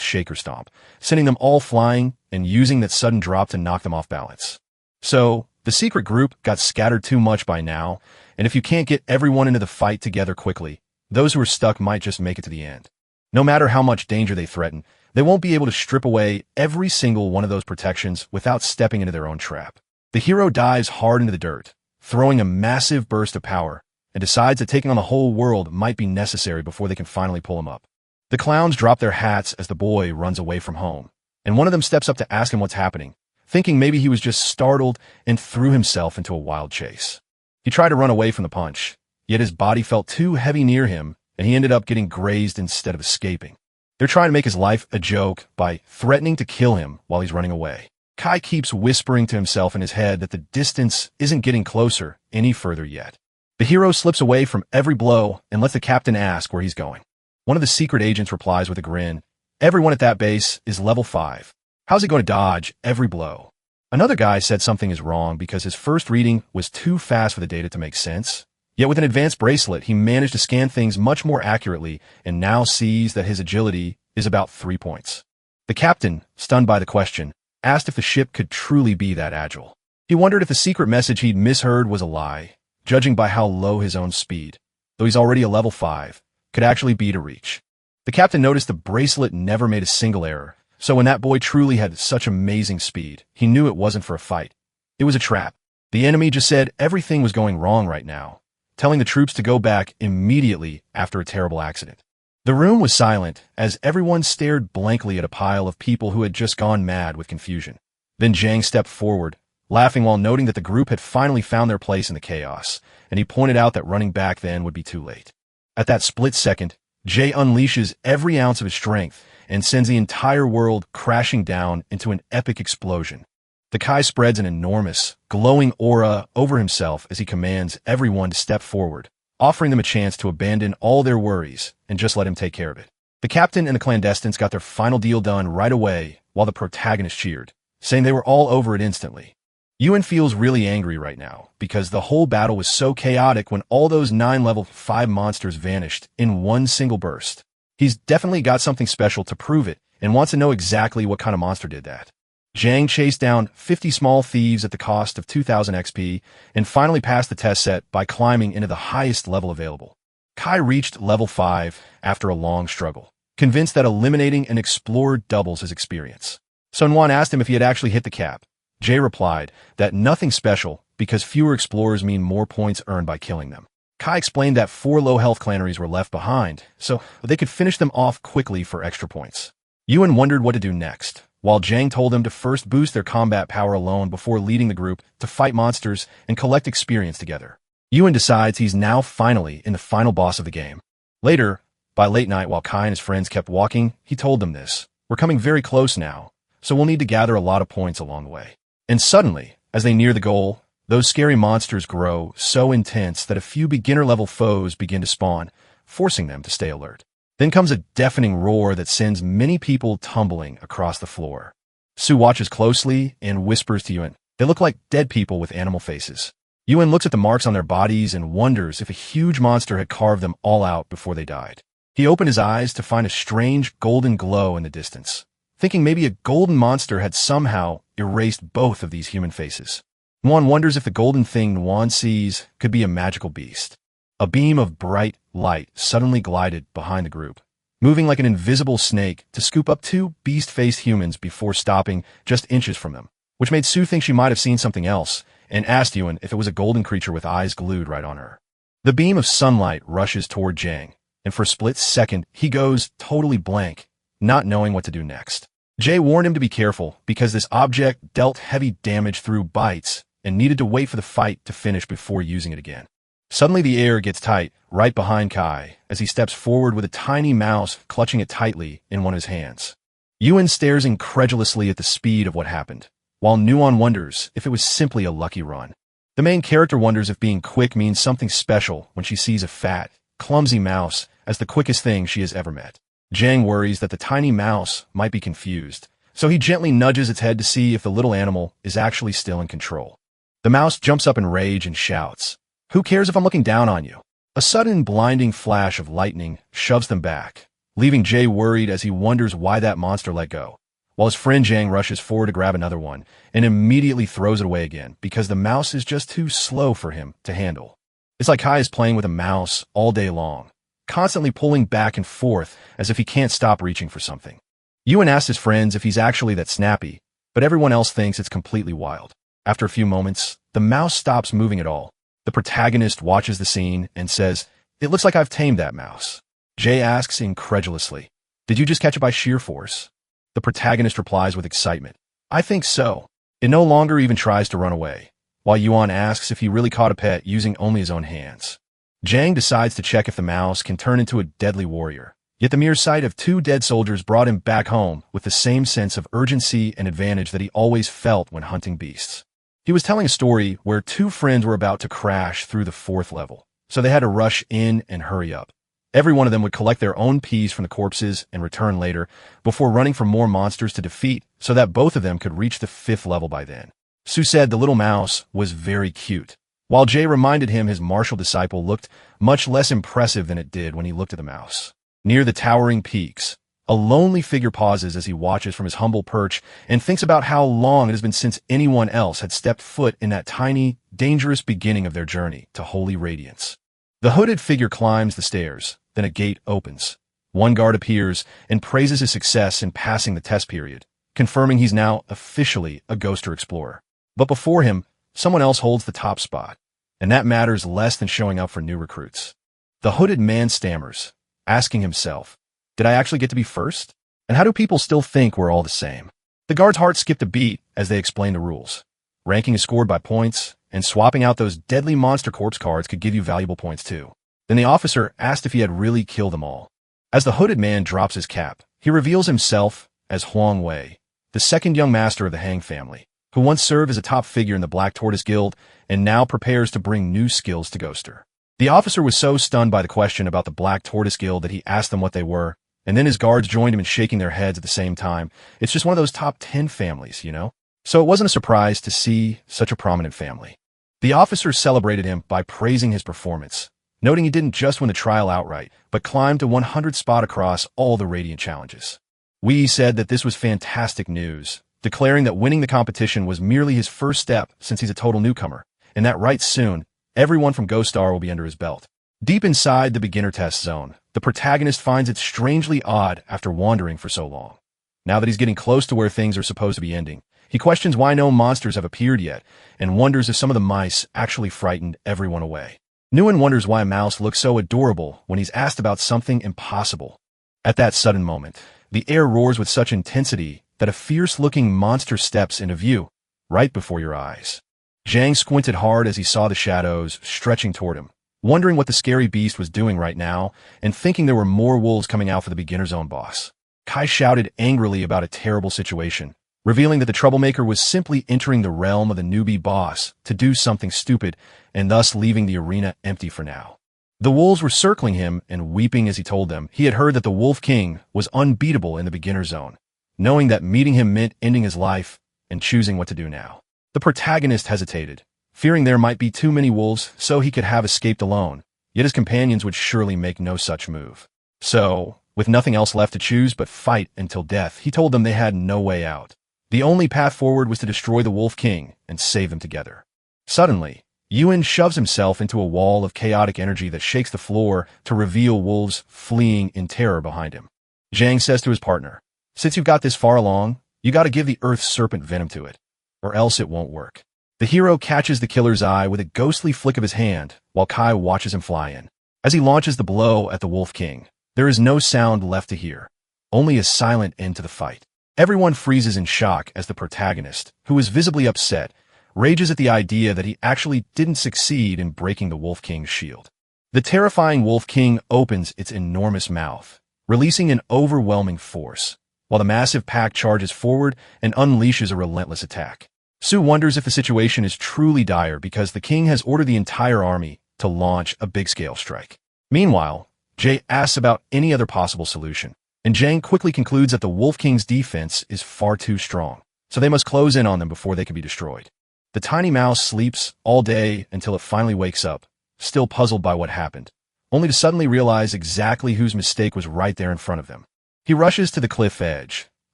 Shaker Stomp, sending them all flying and using that sudden drop to knock them off balance. So, the secret group got scattered too much by now, and if you can't get everyone into the fight together quickly, those who are stuck might just make it to the end. No matter how much danger they threaten, they won't be able to strip away every single one of those protections without stepping into their own trap. The hero dives hard into the dirt, throwing a massive burst of power, and decides that taking on the whole world might be necessary before they can finally pull him up. The clowns drop their hats as the boy runs away from home, and one of them steps up to ask him what's happening, thinking maybe he was just startled and threw himself into a wild chase. He tried to run away from the punch, yet his body felt too heavy near him, and he ended up getting grazed instead of escaping. They're trying to make his life a joke by threatening to kill him while he's running away. Kai keeps whispering to himself in his head that the distance isn't getting closer any further yet. The hero slips away from every blow and lets the captain ask where he's going. One of the secret agents replies with a grin, Everyone at that base is level 5. How's he going to dodge every blow? Another guy said something is wrong because his first reading was too fast for the data to make sense. Yet with an advanced bracelet, he managed to scan things much more accurately and now sees that his agility is about 3 points. The captain, stunned by the question, asked if the ship could truly be that agile. He wondered if the secret message he'd misheard was a lie, judging by how low his own speed, though he's already a level 5, could actually be to reach. The captain noticed the bracelet never made a single error, so when that boy truly had such amazing speed, he knew it wasn't for a fight. It was a trap. The enemy just said everything was going wrong right now, telling the troops to go back immediately after a terrible accident. The room was silent as everyone stared blankly at a pile of people who had just gone mad with confusion. Then Jang stepped forward, laughing while noting that the group had finally found their place in the chaos, and he pointed out that running back then would be too late. At that split second, Jay unleashes every ounce of his strength and sends the entire world crashing down into an epic explosion. The Kai spreads an enormous, glowing aura over himself as he commands everyone to step forward, offering them a chance to abandon all their worries and just let him take care of it. The captain and the clandestines got their final deal done right away while the protagonist cheered, saying they were all over it instantly. Yuen feels really angry right now because the whole battle was so chaotic when all those 9 level 5 monsters vanished in one single burst. He's definitely got something special to prove it and wants to know exactly what kind of monster did that. Jang chased down 50 small thieves at the cost of 2,000 XP and finally passed the test set by climbing into the highest level available. Kai reached level 5 after a long struggle, convinced that eliminating an explorer doubles his experience. Sun Wan asked him if he had actually hit the cap. Jay replied that nothing special because fewer explorers mean more points earned by killing them. Kai explained that 4 low-health clanaries were left behind, so they could finish them off quickly for extra points. Yuen wondered what to do next, while Jang told them to first boost their combat power alone before leading the group to fight monsters and collect experience together. Yuen decides he's now finally in the final boss of the game. Later, by late night while Kai and his friends kept walking, he told them this. We're coming very close now, so we'll need to gather a lot of points along the way. And suddenly, as they near the goal, those scary monsters grow so intense that a few beginner-level foes begin to spawn, forcing them to stay alert. Then comes a deafening roar that sends many people tumbling across the floor. Sue watches closely and whispers to Yuen, "They look like dead people with animal faces." Yuen looks at the marks on their bodies and wonders if a huge monster had carved them all out before they died. He opened his eyes to find a strange golden glow in the distance, thinking maybe a golden monster had somehow erased both of these human faces. Nuan wonders if the golden thing Nuan sees could be a magical beast. A beam of bright light suddenly glided behind the group, moving like an invisible snake to scoop up two beast-faced humans before stopping just inches from them, which made Sue think she might have seen something else, and asked Yuen if it was a golden creature with eyes glued right on her. The beam of sunlight rushes toward Jang, and for a split second, he goes totally blank, not knowing what to do next. Jay warned him to be careful because this object dealt heavy damage through bites and needed to wait for the fight to finish before using it again. Suddenly the air gets tight right behind Kai as he steps forward with a tiny mouse clutching it tightly in one of his hands. Yuen stares incredulously at the speed of what happened, while Nuan wonders if it was simply a lucky run. The main character wonders if being quick means something special when she sees a fat, clumsy mouse as the quickest thing she has ever met. Jang worries that the tiny mouse might be confused, so he gently nudges its head to see if the little animal is actually still in control. The mouse jumps up in rage and shouts, "Who cares if I'm looking down on you?" A sudden blinding flash of lightning shoves them back, leaving Jay worried as he wonders why that monster let go, while his friend Jang rushes forward to grab another one and immediately throws it away again because the mouse is just too slow for him to handle. It's like Kai is playing with a mouse all day long, constantly pulling back and forth as if he can't stop reaching for something. Yuen asks his friends if he's actually that snappy, but everyone else thinks it's completely wild. After a few moments, the mouse stops moving at all. The protagonist watches the scene and says, "It looks like I've tamed that mouse." Jay asks incredulously, "Did you just catch it by sheer force?" The protagonist replies with excitement, "I think so." It no longer even tries to run away, while Yuan asks if he really caught a pet using only his own hands. Jang decides to check if the mouse can turn into a deadly warrior, yet the mere sight of two dead soldiers brought him back home with the same sense of urgency and advantage that he always felt when hunting beasts. He was telling a story where two friends were about to crash through the 4th level, so they had to rush in and hurry up. Every one of them would collect their own piece from the corpses and return later, before running for more monsters to defeat so that both of them could reach the 5th level by then. Sue said the little mouse was very cute, while Jay reminded him his martial disciple looked much less impressive than it did when he looked at the mouse. Near the towering peaks, a lonely figure pauses as he watches from his humble perch and thinks about how long it has been since anyone else had stepped foot in that tiny, dangerous beginning of their journey to holy radiance. The hooded figure climbs the stairs, then a gate opens. One guard appears and praises his success in passing the test period, confirming he's now officially a ghoster explorer. But before him, someone else holds the top spot, and that matters less than showing up for new recruits. The hooded man stammers, asking himself, "Did I actually get to be first? And how do people still think we're all the same?" The guard's heart skipped a beat as they explained the rules. Ranking is scored by points, and swapping out those deadly monster corpse cards could give you valuable points too. Then the officer asked if he had really killed them all. As the hooded man drops his cap, he reveals himself as Huang Wei, the second young master of the Hang family, who once served as a top figure in the Black Tortoise Guild and now prepares to bring new skills to Ghoster. The officer was so stunned by the question about the Black Tortoise Guild that he asked them what they were, and then his guards joined him in shaking their heads at the same time. It's just one of those top 10 families, you know? So it wasn't a surprise to see such a prominent family. The officer celebrated him by praising his performance, noting he didn't just win the trial outright, but climbed to 100th spot across all the Radiant challenges. Wei said that this was fantastic news, declaring that winning the competition was merely his first step since he's a total newcomer, and that right soon, everyone from Ghost Star will be under his belt. Deep inside the beginner test zone, the protagonist finds it strangely odd after wandering for so long. Now that he's getting close to where things are supposed to be ending, he questions why no monsters have appeared yet, and wonders if some of the mice actually frightened everyone away. Nguyen wonders why a mouse looks so adorable when he's asked about something impossible. At that sudden moment, the air roars with such intensity that a fierce-looking monster steps into view, right before your eyes. Zhang squinted hard as he saw the shadows stretching toward him, wondering what the scary beast was doing right now, and thinking there were more wolves coming out for the beginner zone boss. Kai shouted angrily about a terrible situation, revealing that the troublemaker was simply entering the realm of the newbie boss to do something stupid, and thus leaving the arena empty for now. The wolves were circling him and weeping as he told them he had heard that the Wolf King was unbeatable in the beginner zone, knowing that meeting him meant ending his life and choosing what to do now. The protagonist hesitated, fearing there might be too many wolves so he could have escaped alone, yet his companions would surely make no such move. So, with nothing else left to choose but fight until death, he told them they had no way out. The only path forward was to destroy the Wolf King and save them together. Suddenly, Yuan shoves himself into a wall of chaotic energy that shakes the floor to reveal wolves fleeing in terror behind him. Zhang says to his partner, "Since you've got this far along, you gotta give the Earth's serpent venom to it, or else it won't work." The hero catches the killer's eye with a ghostly flick of his hand, while Kai watches him fly in. As he launches the blow at the Wolf King, there is no sound left to hear, only a silent end to the fight. Everyone freezes in shock as the protagonist, who is visibly upset, rages at the idea that he actually didn't succeed in breaking the Wolf King's shield. The terrifying Wolf King opens its enormous mouth, releasing an overwhelming force, while the massive pack charges forward and unleashes a relentless attack. Su wonders if the situation is truly dire because the king has ordered the entire army to launch a big-scale strike. Meanwhile, Jay asks about any other possible solution, and Zhang quickly concludes that the Wolf King's defense is far too strong, so they must close in on them before they can be destroyed. The tiny mouse sleeps all day until it finally wakes up, still puzzled by what happened, only to suddenly realize exactly whose mistake was right there in front of them. He rushes to the cliff edge,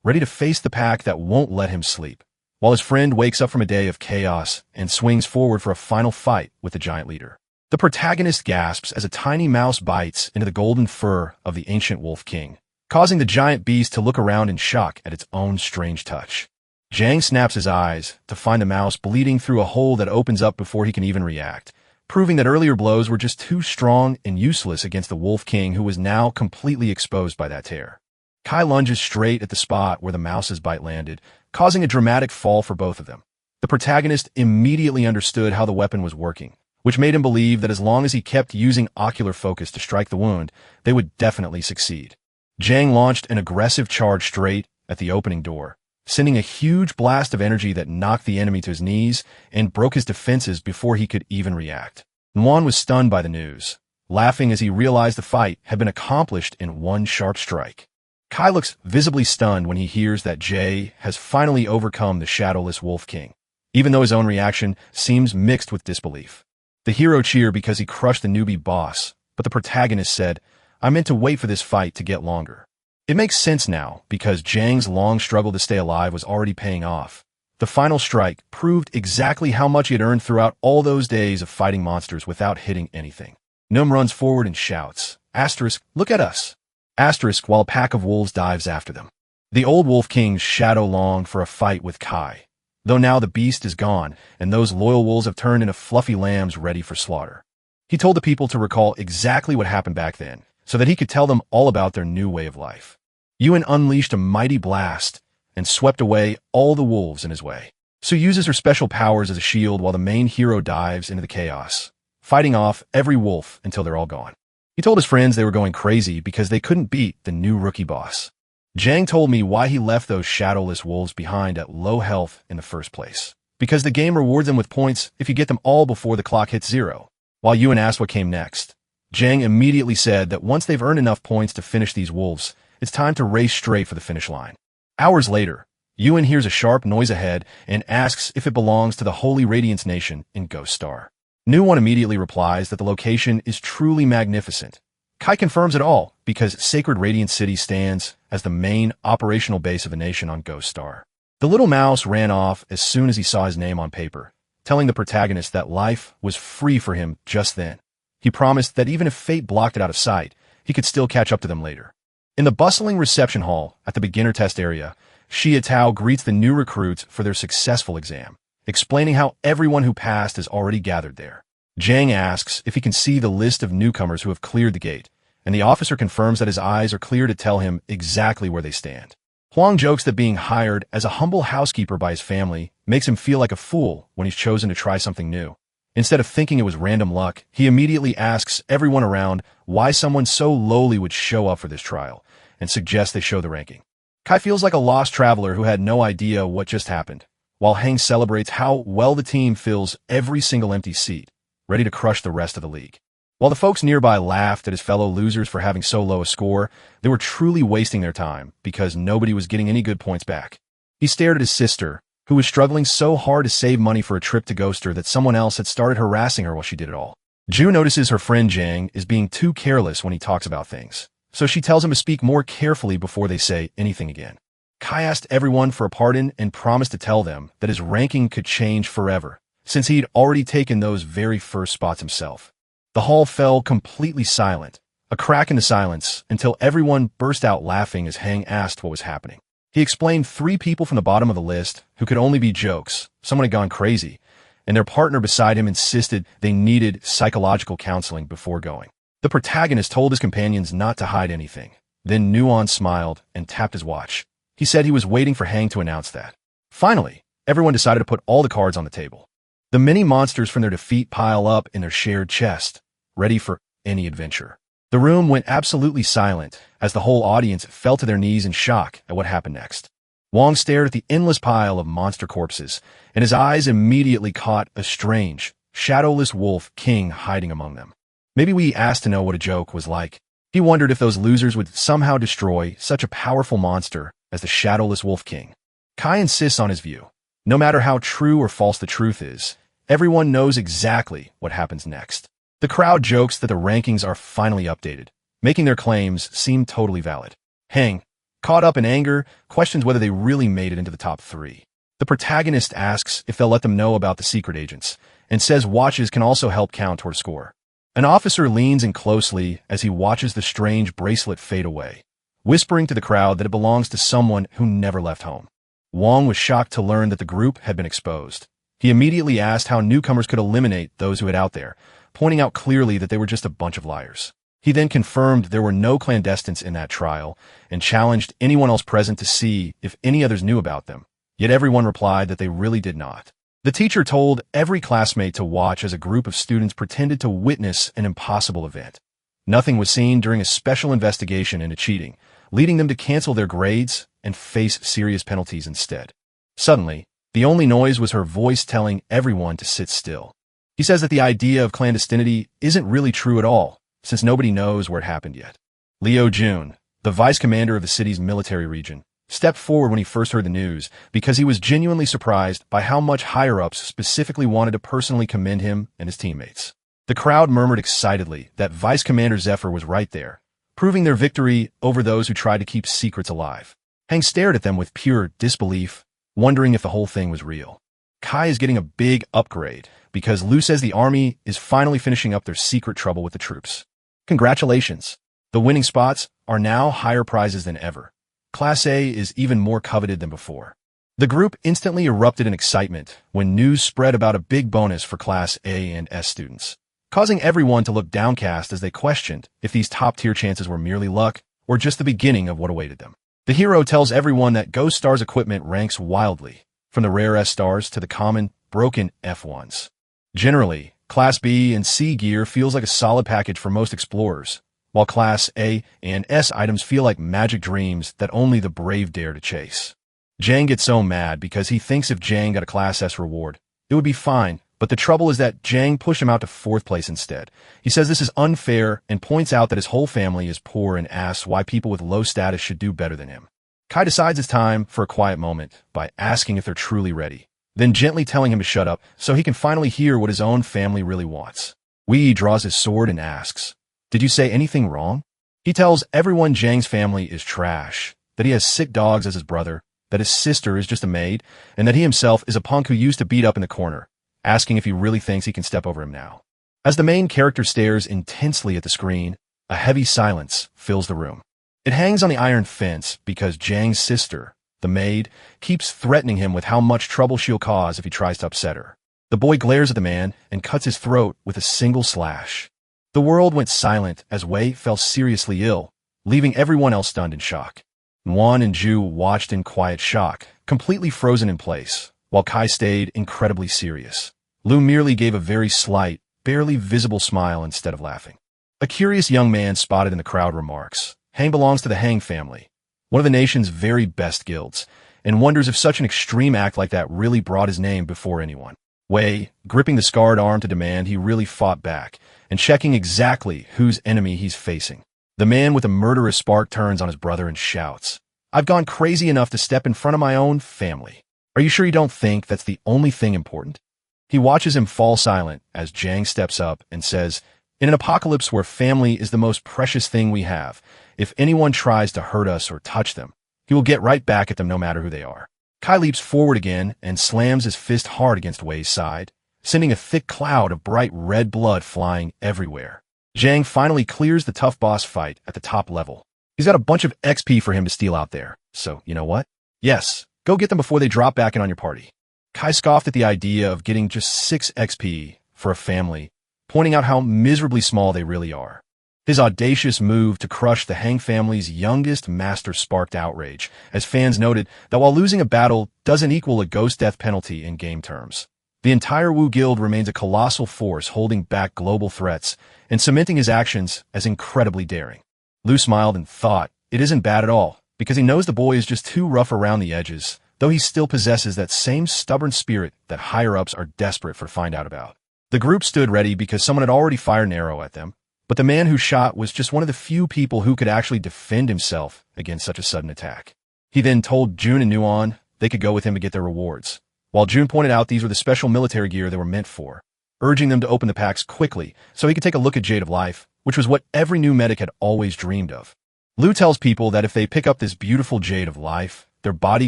ready to face the pack that won't let him sleep, while his friend wakes up from a day of chaos and swings forward for a final fight with the giant leader. The protagonist gasps as a tiny mouse bites into the golden fur of the ancient Wolf King, causing the giant beast to look around in shock at its own strange touch. Zhang snaps his eyes to find the mouse bleeding through a hole that opens up before he can even react, proving that earlier blows were just too strong and useless against the Wolf King, who was now completely exposed by that tear. Kai lunges straight at the spot where the mouse's bite landed, causing a dramatic fall for both of them. The protagonist immediately understood how the weapon was working, which made him believe that as long as he kept using ocular focus to strike the wound, they would definitely succeed. Zhang launched an aggressive charge straight at the opening door, sending a huge blast of energy that knocked the enemy to his knees and broke his defenses before he could even react. Nguyen was stunned by the news, laughing as he realized the fight had been accomplished in one sharp strike. Kai looks visibly stunned when he hears that Jay has finally overcome the shadowless Wolf King, even though his own reaction seems mixed with disbelief. The hero cheered because he crushed the newbie boss, but the protagonist said, "I meant to wait for this fight to get longer." It makes sense now, because Zhang's long struggle to stay alive was already paying off. The final strike proved exactly how much he had earned throughout all those days of fighting monsters without hitting anything. Gnome runs forward and shouts, "Asterisk, look at us!" Asterisk, while a pack of wolves dives after them. The old Wolf King's shadow longed for a fight with Kai, though now the beast is gone and those loyal wolves have turned into fluffy lambs ready for slaughter. He told the people to recall exactly what happened back then, so that he could tell them all about their new way of life. Yuan unleashed a mighty blast and swept away all the wolves in his way. Su uses her special powers as a shield while the main hero dives into the chaos, fighting off every wolf until they're all gone. He told his friends they were going crazy because they couldn't beat the new rookie boss. Zhang told me why he left those shadowless wolves behind at low health in the first place. Because the game rewards them with points if you get them all before the clock hits 0. While Yuan asked what came next, Zhang immediately said that once they've earned enough points to finish these wolves, it's time to race straight for the finish line. Hours later, Yuan hears a sharp noise ahead and asks if it belongs to the Holy Radiance Nation in Ghost Star. One immediately replies that the location is truly magnificent. Kai confirms it all because Sacred Radiance City stands as the main operational base of the nation on Ghost Star. The little mouse ran off as soon as he saw his name on paper, telling the protagonist that life was free for him just then. He promised that even if fate blocked it out of sight, he could still catch up to them later. In the bustling reception hall at the beginner test area, Xia Tao greets the new recruits for their successful exam, explaining how everyone who passed is already gathered there. Zhang asks if he can see the list of newcomers who have cleared the gate, and the officer confirms that his eyes are clear to tell him exactly where they stand. Huang jokes that being hired as a humble housekeeper by his family makes him feel like a fool when he's chosen to try something new. Instead of thinking it was random luck, he immediately asks everyone around why someone so lowly would show up for this trial, and suggests they show the ranking. Kai feels like a lost traveler who had no idea what just happened, while Heng celebrates how well the team fills every single empty seat, ready to crush the rest of the league. While the folks nearby laughed at his fellow losers for having so low a score, they were truly wasting their time because nobody was getting any good points back. He stared at his sister, who was struggling so hard to save money for a trip to ghost her that someone else had started harassing her while she did it all. Ju notices her friend Jang is being too careless when he talks about things, so she tells him to speak more carefully before they say anything again. Kai asked everyone for a pardon and promised to tell them that his ranking could change forever, since he'd already taken those very first spots himself. The hall fell completely silent, a crack in the silence, until everyone burst out laughing as Hang asked what was happening. He explained 3 people from the bottom of the list who could only be jokes, someone had gone crazy, and their partner beside him insisted they needed psychological counseling before going. The protagonist told his companions not to hide anything. Then Nuon smiled and tapped his watch. He said he was waiting for Hang to announce that. Finally, everyone decided to put all the cards on the table. The many monsters from their defeat pile up in their shared chest, ready for any adventure. The room went absolutely silent as the whole audience fell to their knees in shock at what happened next. Wong stared at the endless pile of monster corpses, and his eyes immediately caught a strange, shadowless wolf king hiding among them. Maybe we asked to know what a joke was like. He wondered if those losers would somehow destroy such a powerful monster as the shadowless wolf king. Kai insists on his view. No matter how true or false the truth is, everyone knows exactly what happens next. The crowd jokes that the rankings are finally updated, making their claims seem totally valid. Hang, caught up in anger, questions whether they really made it into the top 3. The protagonist asks if they'll let them know about the secret agents, and says watches can also help count toward a score. An officer leans in closely as he watches the strange bracelet fade away, whispering to the crowd that it belongs to someone who never left home. Wong was shocked to learn that the group had been exposed. He immediately asked how newcomers could eliminate those who had out there, pointing out clearly that they were just a bunch of liars. He then confirmed there were no clandestines in that trial and challenged anyone else present to see if any others knew about them. Yet everyone replied that they really did not. The teacher told every classmate to watch as a group of students pretended to witness an impossible event. Nothing was seen during a special investigation into cheating, leading them to cancel their grades and face serious penalties instead. Suddenly, the only noise was her voice telling everyone to sit still. He says that the idea of clandestinity isn't really true at all, since nobody knows where it happened yet. Leo Jun, the vice commander of the city's military region, stepped forward when he first heard the news because he was genuinely surprised by how much higher-ups specifically wanted to personally commend him and his teammates. The crowd murmured excitedly that Vice Commander Zephyr was right there, proving their victory over those who tried to keep secrets alive. Hang stared at them with pure disbelief, wondering if the whole thing was real. Kai is getting a big upgrade because Lu says the army is finally finishing up their secret trouble with the troops. Congratulations! The winning spots are now higher prizes than ever. Class A is even more coveted than before. The group instantly erupted in excitement when news spread about a big bonus for Class A and S students, causing everyone to look downcast as they questioned if these top-tier chances were merely luck or just the beginning of what awaited them. The hero tells everyone that Ghost Star's equipment ranks wildly, from the rare S stars to the common, broken F1s. Generally, Class B and C gear feels like a solid package for most explorers, while Class A and S items feel like magic dreams that only the brave dare to chase. Jang gets so mad because he thinks if Jang got a Class S reward, it would be fine, but the trouble is that Jang pushed him out to 4th place instead. He says this is unfair and points out that his whole family is poor and asks why people with low status should do better than him. Kai decides it's time for a quiet moment by asking if they're truly ready, then gently telling him to shut up so he can finally hear what his own family really wants. Wei draws his sword and asks, "Did you say anything wrong?" He tells everyone Jang's family is trash, that he has sick dogs as his brother, that his sister is just a maid, and that he himself is a punk who used to beat up in the corner, asking if he really thinks he can step over him now. As the main character stares intensely at the screen, a heavy silence fills the room. It hangs on the iron fence because Jang's sister, the maid, keeps threatening him with how much trouble she'll cause if he tries to upset her. The boy glares at the man and cuts his throat with a single slash. The world went silent as Wei fell seriously ill, leaving everyone else stunned in shock. Wan and Ju watched in quiet shock, completely frozen in place, while Kai stayed incredibly serious. Lu merely gave a very slight, barely visible smile instead of laughing. A curious young man spotted in the crowd remarks, "Hang belongs to the Hang family, one of the nation's very best guilds, and wonders if such an extreme act like that really brought his name before anyone." Wei, gripping the scarred arm to demand he really fought back, and checking exactly whose enemy he's facing. The man with a murderous spark turns on his brother and shouts, "I've gone crazy enough to step in front of my own family. Are you sure you don't think that's the only thing important?" He watches him fall silent as Jiang steps up and says, "In an apocalypse where family is the most precious thing we have, if anyone tries to hurt us or touch them, he will get right back at them no matter who they are." Kai leaps forward again and slams his fist hard against Wei's side, sending a thick cloud of bright red blood flying everywhere. Jiang finally clears the tough boss fight at the top level. He's got a bunch of XP for him to steal out there, so you know what? Yes, go get them before they drop back in on your party. Kai scoffed at the idea of getting just 6 XP for a family, pointing out how miserably small they really are. His audacious move to crush the Hang family's youngest master sparked outrage, as fans noted that while losing a battle doesn't equal a ghost death penalty in game terms, the entire Wu Guild remains a colossal force holding back global threats and cementing his actions as incredibly daring. Lu smiled and thought, it isn't bad at all, because he knows the boy is just too rough around the edges, though he still possesses that same stubborn spirit that higher-ups are desperate for to find out about. The group stood ready because someone had already fired an arrow at them, but the man who shot was just one of the few people who could actually defend himself against such a sudden attack. He then told Jun and Nuon they could go with him to get their rewards, while Jun pointed out these were the special military gear they were meant for, urging them to open the packs quickly so he could take a look at Jade of Life, which was what every new medic had always dreamed of. Lu tells people that if they pick up this beautiful Jade of Life, their body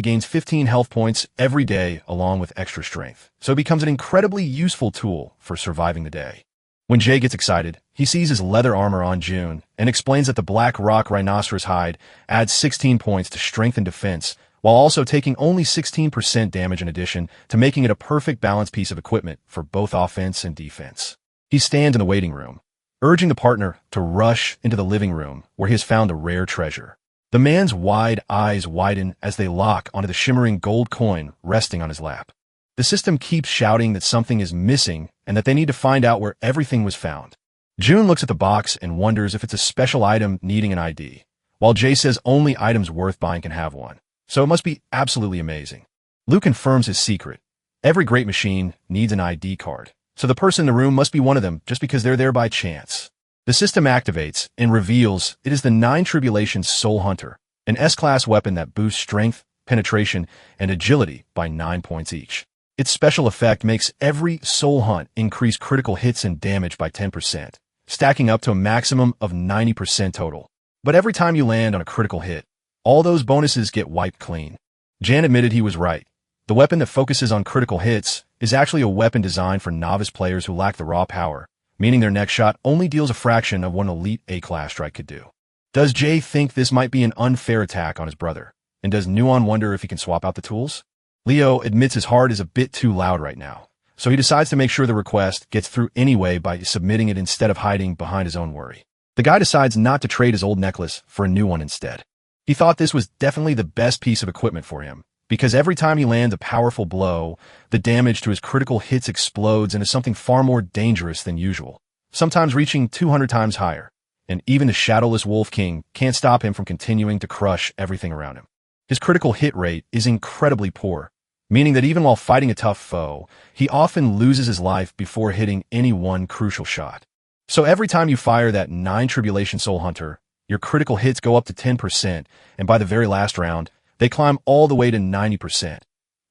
gains 15 health points every day along with extra strength, so it becomes an incredibly useful tool for surviving the day. When Jay gets excited, he sees his leather armor on June and explains that the black rock rhinoceros hide adds 16 points to strength and defense, while also taking only 16% damage in addition to making it a perfect balanced piece of equipment for both offense and defense. He stands in the waiting room, urging the partner to rush into the living room where he has found a rare treasure. The man's wide eyes widen as they lock onto the shimmering gold coin resting on his lap. The system keeps shouting that something is missing and that they need to find out where everything was found. June looks at the box and wonders if it's a special item needing an ID, while Jay says only items worth buying can have one, so it must be absolutely amazing. Lu confirms his secret. Every great machine needs an ID card, so the person in the room must be one of them just because they're there by chance. The system activates and reveals it is the 9 Tribulations Soul Hunter, an S-class weapon that boosts strength, penetration, and agility by 9 points each. Its special effect makes every soul hunt increase critical hits and damage by 10%, stacking up to a maximum of 90% total. But every time you land on a critical hit, all those bonuses get wiped clean. Jan admitted he was right. The weapon that focuses on critical hits is actually a weapon designed for novice players who lack the raw power, meaning their next shot only deals a fraction of what an elite A-class strike could do. Does Jay think this might be an unfair attack on his brother? And does Nuon wonder if he can swap out the tools? Leo admits his heart is a bit too loud right now, so he decides to make sure the request gets through anyway by submitting it instead of hiding behind his own worry. The guy decides not to trade his old necklace for a new one instead. He thought this was definitely the best piece of equipment for him, because every time he lands a powerful blow, the damage to his critical hits explodes into something far more dangerous than usual, sometimes reaching 200 times higher, and even the Shadowless Wolf King can't stop him from continuing to crush everything around him. His critical hit rate is incredibly poor, meaning that even while fighting a tough foe, he often loses his life before hitting any one crucial shot. So every time you fire that 9 Tribulation Soul Hunter, your critical hits go up to 10%, and by the very last round, they climb all the way to 90%,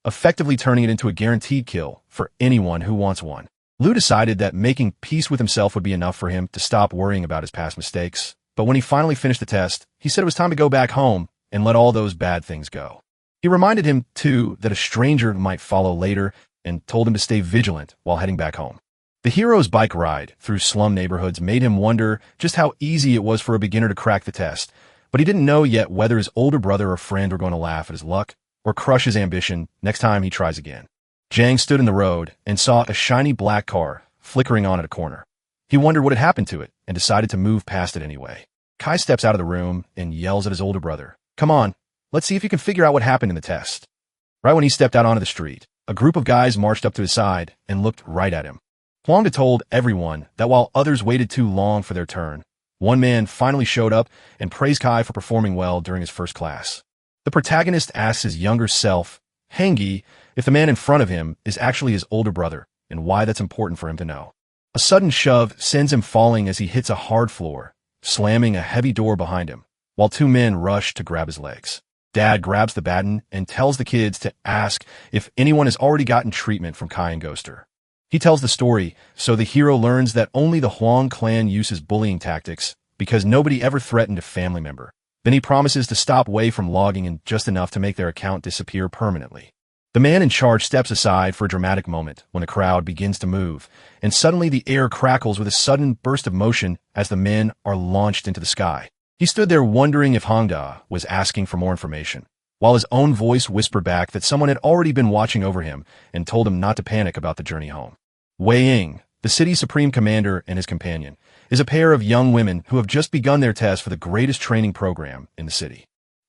effectively turning it into a guaranteed kill for anyone who wants one. Lu decided that making peace with himself would be enough for him to stop worrying about his past mistakes, but when he finally finished the test, he said it was time to go back home and let all those bad things go. He reminded him, too, that a stranger might follow later and told him to stay vigilant while heading back home. The hero's bike ride through slum neighborhoods made him wonder just how easy it was for a beginner to crack the test, but he didn't know yet whether his older brother or friend were going to laugh at his luck or crush his ambition next time he tries again. Jiang stood in the road and saw a shiny black car flickering on at a corner. He wondered what had happened to it and decided to move past it anyway. Kai steps out of the room and yells at his older brother, "Come on, let's see if you can figure out what happened in the test." Right when he stepped out onto the street, a group of guys marched up to his side and looked right at him. Huang had told everyone that while others waited too long for their turn, one man finally showed up and praised Kai for performing well during his first class. The protagonist asks his younger self, Hengi, if the man in front of him is actually his older brother, and why that's important for him to know. A sudden shove sends him falling as he hits a hard floor, slamming a heavy door behind him, while two men rush to grab his legs. Dad grabs the baton and tells the kids to ask if anyone has already gotten treatment from Kai and Ghoster. He tells the story, so the hero learns that only the Huang clan uses bullying tactics because nobody ever threatened a family member. Then he promises to stop Wei from logging in just enough to make their account disappear permanently. The man in charge steps aside for a dramatic moment when the crowd begins to move, and suddenly the air crackles with a sudden burst of motion as the men are launched into the sky. He stood there wondering if Hongda was asking for more information, while his own voice whispered back that someone had already been watching over him and told him not to panic about the journey home. Wei Ying, the city's supreme commander, and his companion, is a pair of young women who have just begun their test for the greatest training program in the city.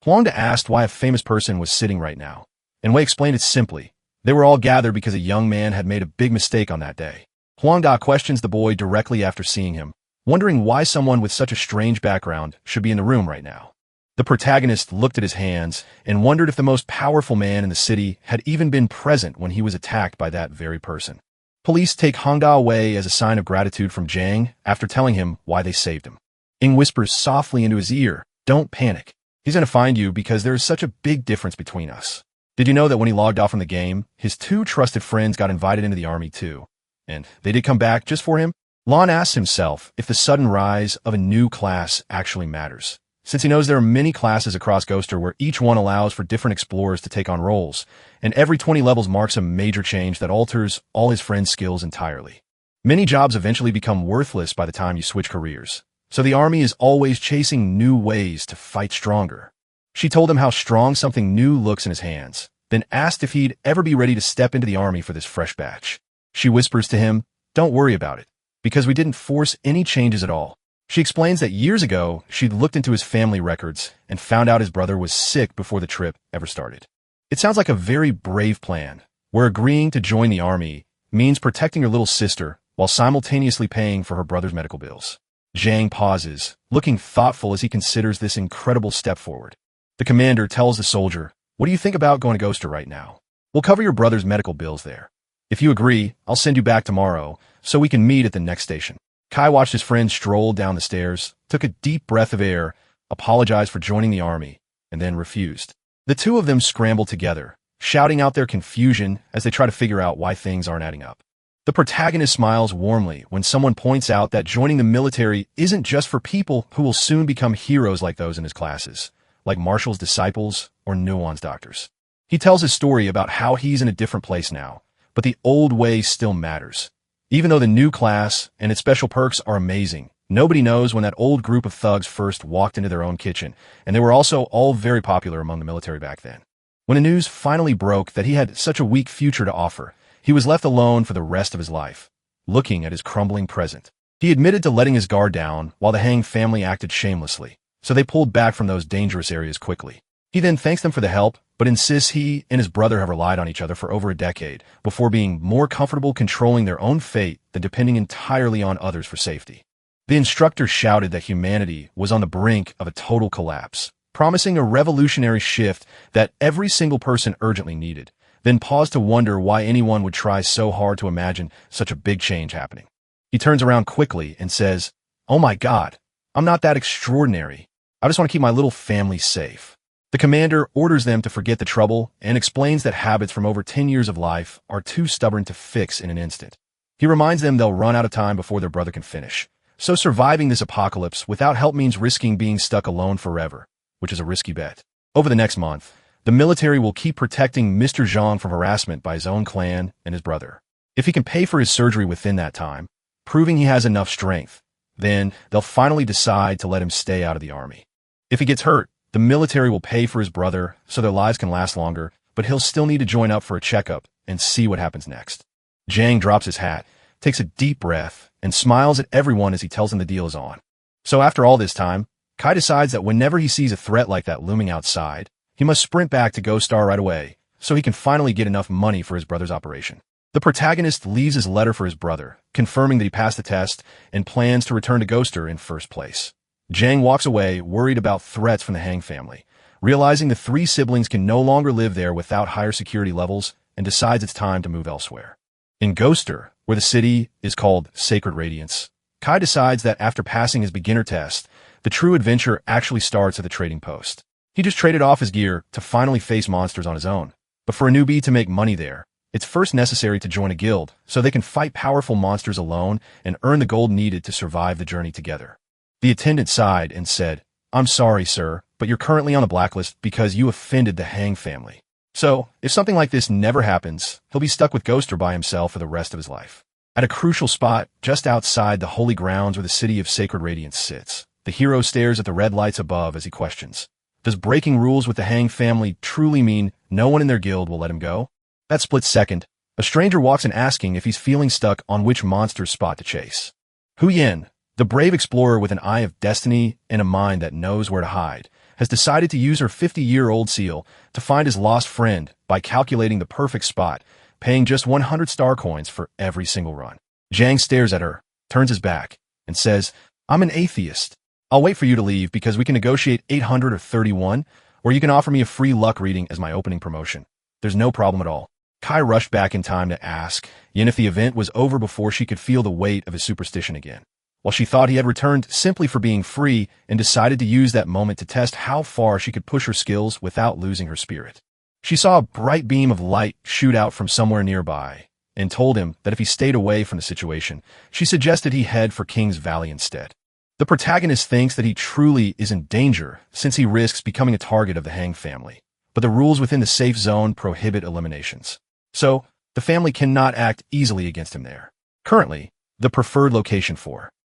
Huangda asked why a famous person was sitting right now, and Wei explained it simply. They were all gathered because a young man had made a big mistake on that day. Huangda questions the boy directly after seeing him, wondering why someone with such a strange background should be in the room right now. The protagonist looked at his hands and wondered if the most powerful man in the city had even been present when he was attacked by that very person. Police take Hongda away as a sign of gratitude from Jiang after telling him why they saved him. Ying whispers softly into his ear, "Don't panic. He's going to find you because there is such a big difference between us. Did you know that when he logged off from the game, his two trusted friends got invited into the army too? And they did come back just for him?" Lon asks himself if the sudden rise of a new class actually matters, since he knows there are many classes across Ghoster where each one allows for different explorers to take on roles, and every 20 levels marks a major change that alters all his friends' skills entirely. Many jobs eventually become worthless by the time you switch careers, so the army is always chasing new ways to fight stronger. She told him how strong something new looks in his hands, then asked if he'd ever be ready to step into the army for this fresh batch. She whispers to him, "Don't worry about it, because we didn't force any changes at all." She explains that years ago, she'd looked into his family records and found out his brother was sick before the trip ever started. It sounds like a very brave plan, where agreeing to join the army means protecting her little sister while simultaneously paying for her brother's medical bills. Jiang pauses, looking thoughtful as he considers this incredible step forward. The commander tells the soldier, "What do you think about going to Ghoster right now? We'll cover your brother's medical bills there. If you agree, I'll send you back tomorrow so we can meet at the next station." Kai watched his friend stroll down the stairs, took a deep breath of air, apologized for joining the army, and then refused. The two of them scramble together, shouting out their confusion as they try to figure out why things aren't adding up. The protagonist smiles warmly when someone points out that joining the military isn't just for people who will soon become heroes like those in his classes, like Marshall's disciples or Nuon's doctors. He tells his story about how he's in a different place now, but the old way still matters. Even though the new class and its special perks are amazing, nobody knows when that old group of thugs first walked into their own kitchen, and they were also all very popular among the military back then. When the news finally broke that he had such a weak future to offer, he was left alone for the rest of his life, looking at his crumbling present. He admitted to letting his guard down while the Hang family acted shamelessly, so they pulled back from those dangerous areas quickly. He then thanks them for the help, but insists he and his brother have relied on each other for over a decade before being more comfortable controlling their own fate than depending entirely on others for safety. The instructor shouted that humanity was on the brink of a total collapse, promising a revolutionary shift that every single person urgently needed, then paused to wonder why anyone would try so hard to imagine such a big change happening. He turns around quickly and says, "Oh my God, I'm not that extraordinary. I just want to keep my little family safe." The commander orders them to forget the trouble and explains that habits from over 10 years of life are too stubborn to fix in an instant. He reminds them they'll run out of time before their brother can finish. So surviving this apocalypse without help means risking being stuck alone forever, which is a risky bet. Over the next month, the military will keep protecting Mr. Zhang from harassment by his own clan and his brother. If he can pay for his surgery within that time, proving he has enough strength, then they'll finally decide to let him stay out of the army. If he gets hurt, the military will pay for his brother so their lives can last longer, but he'll still need to join up for a checkup and see what happens next. Jiang drops his hat, takes a deep breath, and smiles at everyone as he tells them the deal is on. So after all this time, Kai decides that whenever he sees a threat like that looming outside, he must sprint back to Ghost Star right away so he can finally get enough money for his brother's operation. The protagonist leaves his letter for his brother, confirming that he passed the test and plans to return to Ghoster in first place. Jiang walks away, worried about threats from the Hang family, realizing the three siblings can no longer live there without higher security levels, and decides it's time to move elsewhere. In Ghoster, where the city is called Sacred Radiance, Kai decides that after passing his beginner test, the true adventure actually starts at the trading post. He just traded off his gear to finally face monsters on his own. But for a newbie to make money there, it's first necessary to join a guild so they can fight powerful monsters alone and earn the gold needed to survive the journey together. The attendant sighed and said, "I'm sorry, sir, but you're currently on the blacklist because you offended the Hang family. So, if something like this never happens, he'll be stuck with Ghoster by himself for the rest of his life." At a crucial spot just outside the holy grounds where the city of Sacred Radiance sits, the hero stares at the red lights above as he questions, does breaking rules with the Hang family truly mean no one in their guild will let him go? That split second, a stranger walks in asking if he's feeling stuck on which monster's spot to chase. Hu Yen, the brave explorer with an eye of destiny and a mind that knows where to hide, has decided to use her 50-year-old seal to find his lost friend by calculating the perfect spot, paying just 100 star coins for every single run. Zhang stares at her, turns his back, and says, "I'm an atheist. I'll wait for you to leave because we can negotiate 800 or 31, or you can offer me a free luck reading as my opening promotion. There's no problem at all." Kai rushed back in time to ask Yin if the event was over before she could feel the weight of his superstition again. While she thought he had returned simply for being free and decided to use that moment to test how far she could push her skills without losing her spirit. She saw a bright beam of light shoot out from somewhere nearby and told him that if he stayed away from the situation, she suggested he head for King's Valley instead. The protagonist thinks that he truly is in danger since he risks becoming a target of the Hang family, but the rules within the safe zone prohibit eliminations. So, the family cannot act easily against him there. Currently, the preferred location for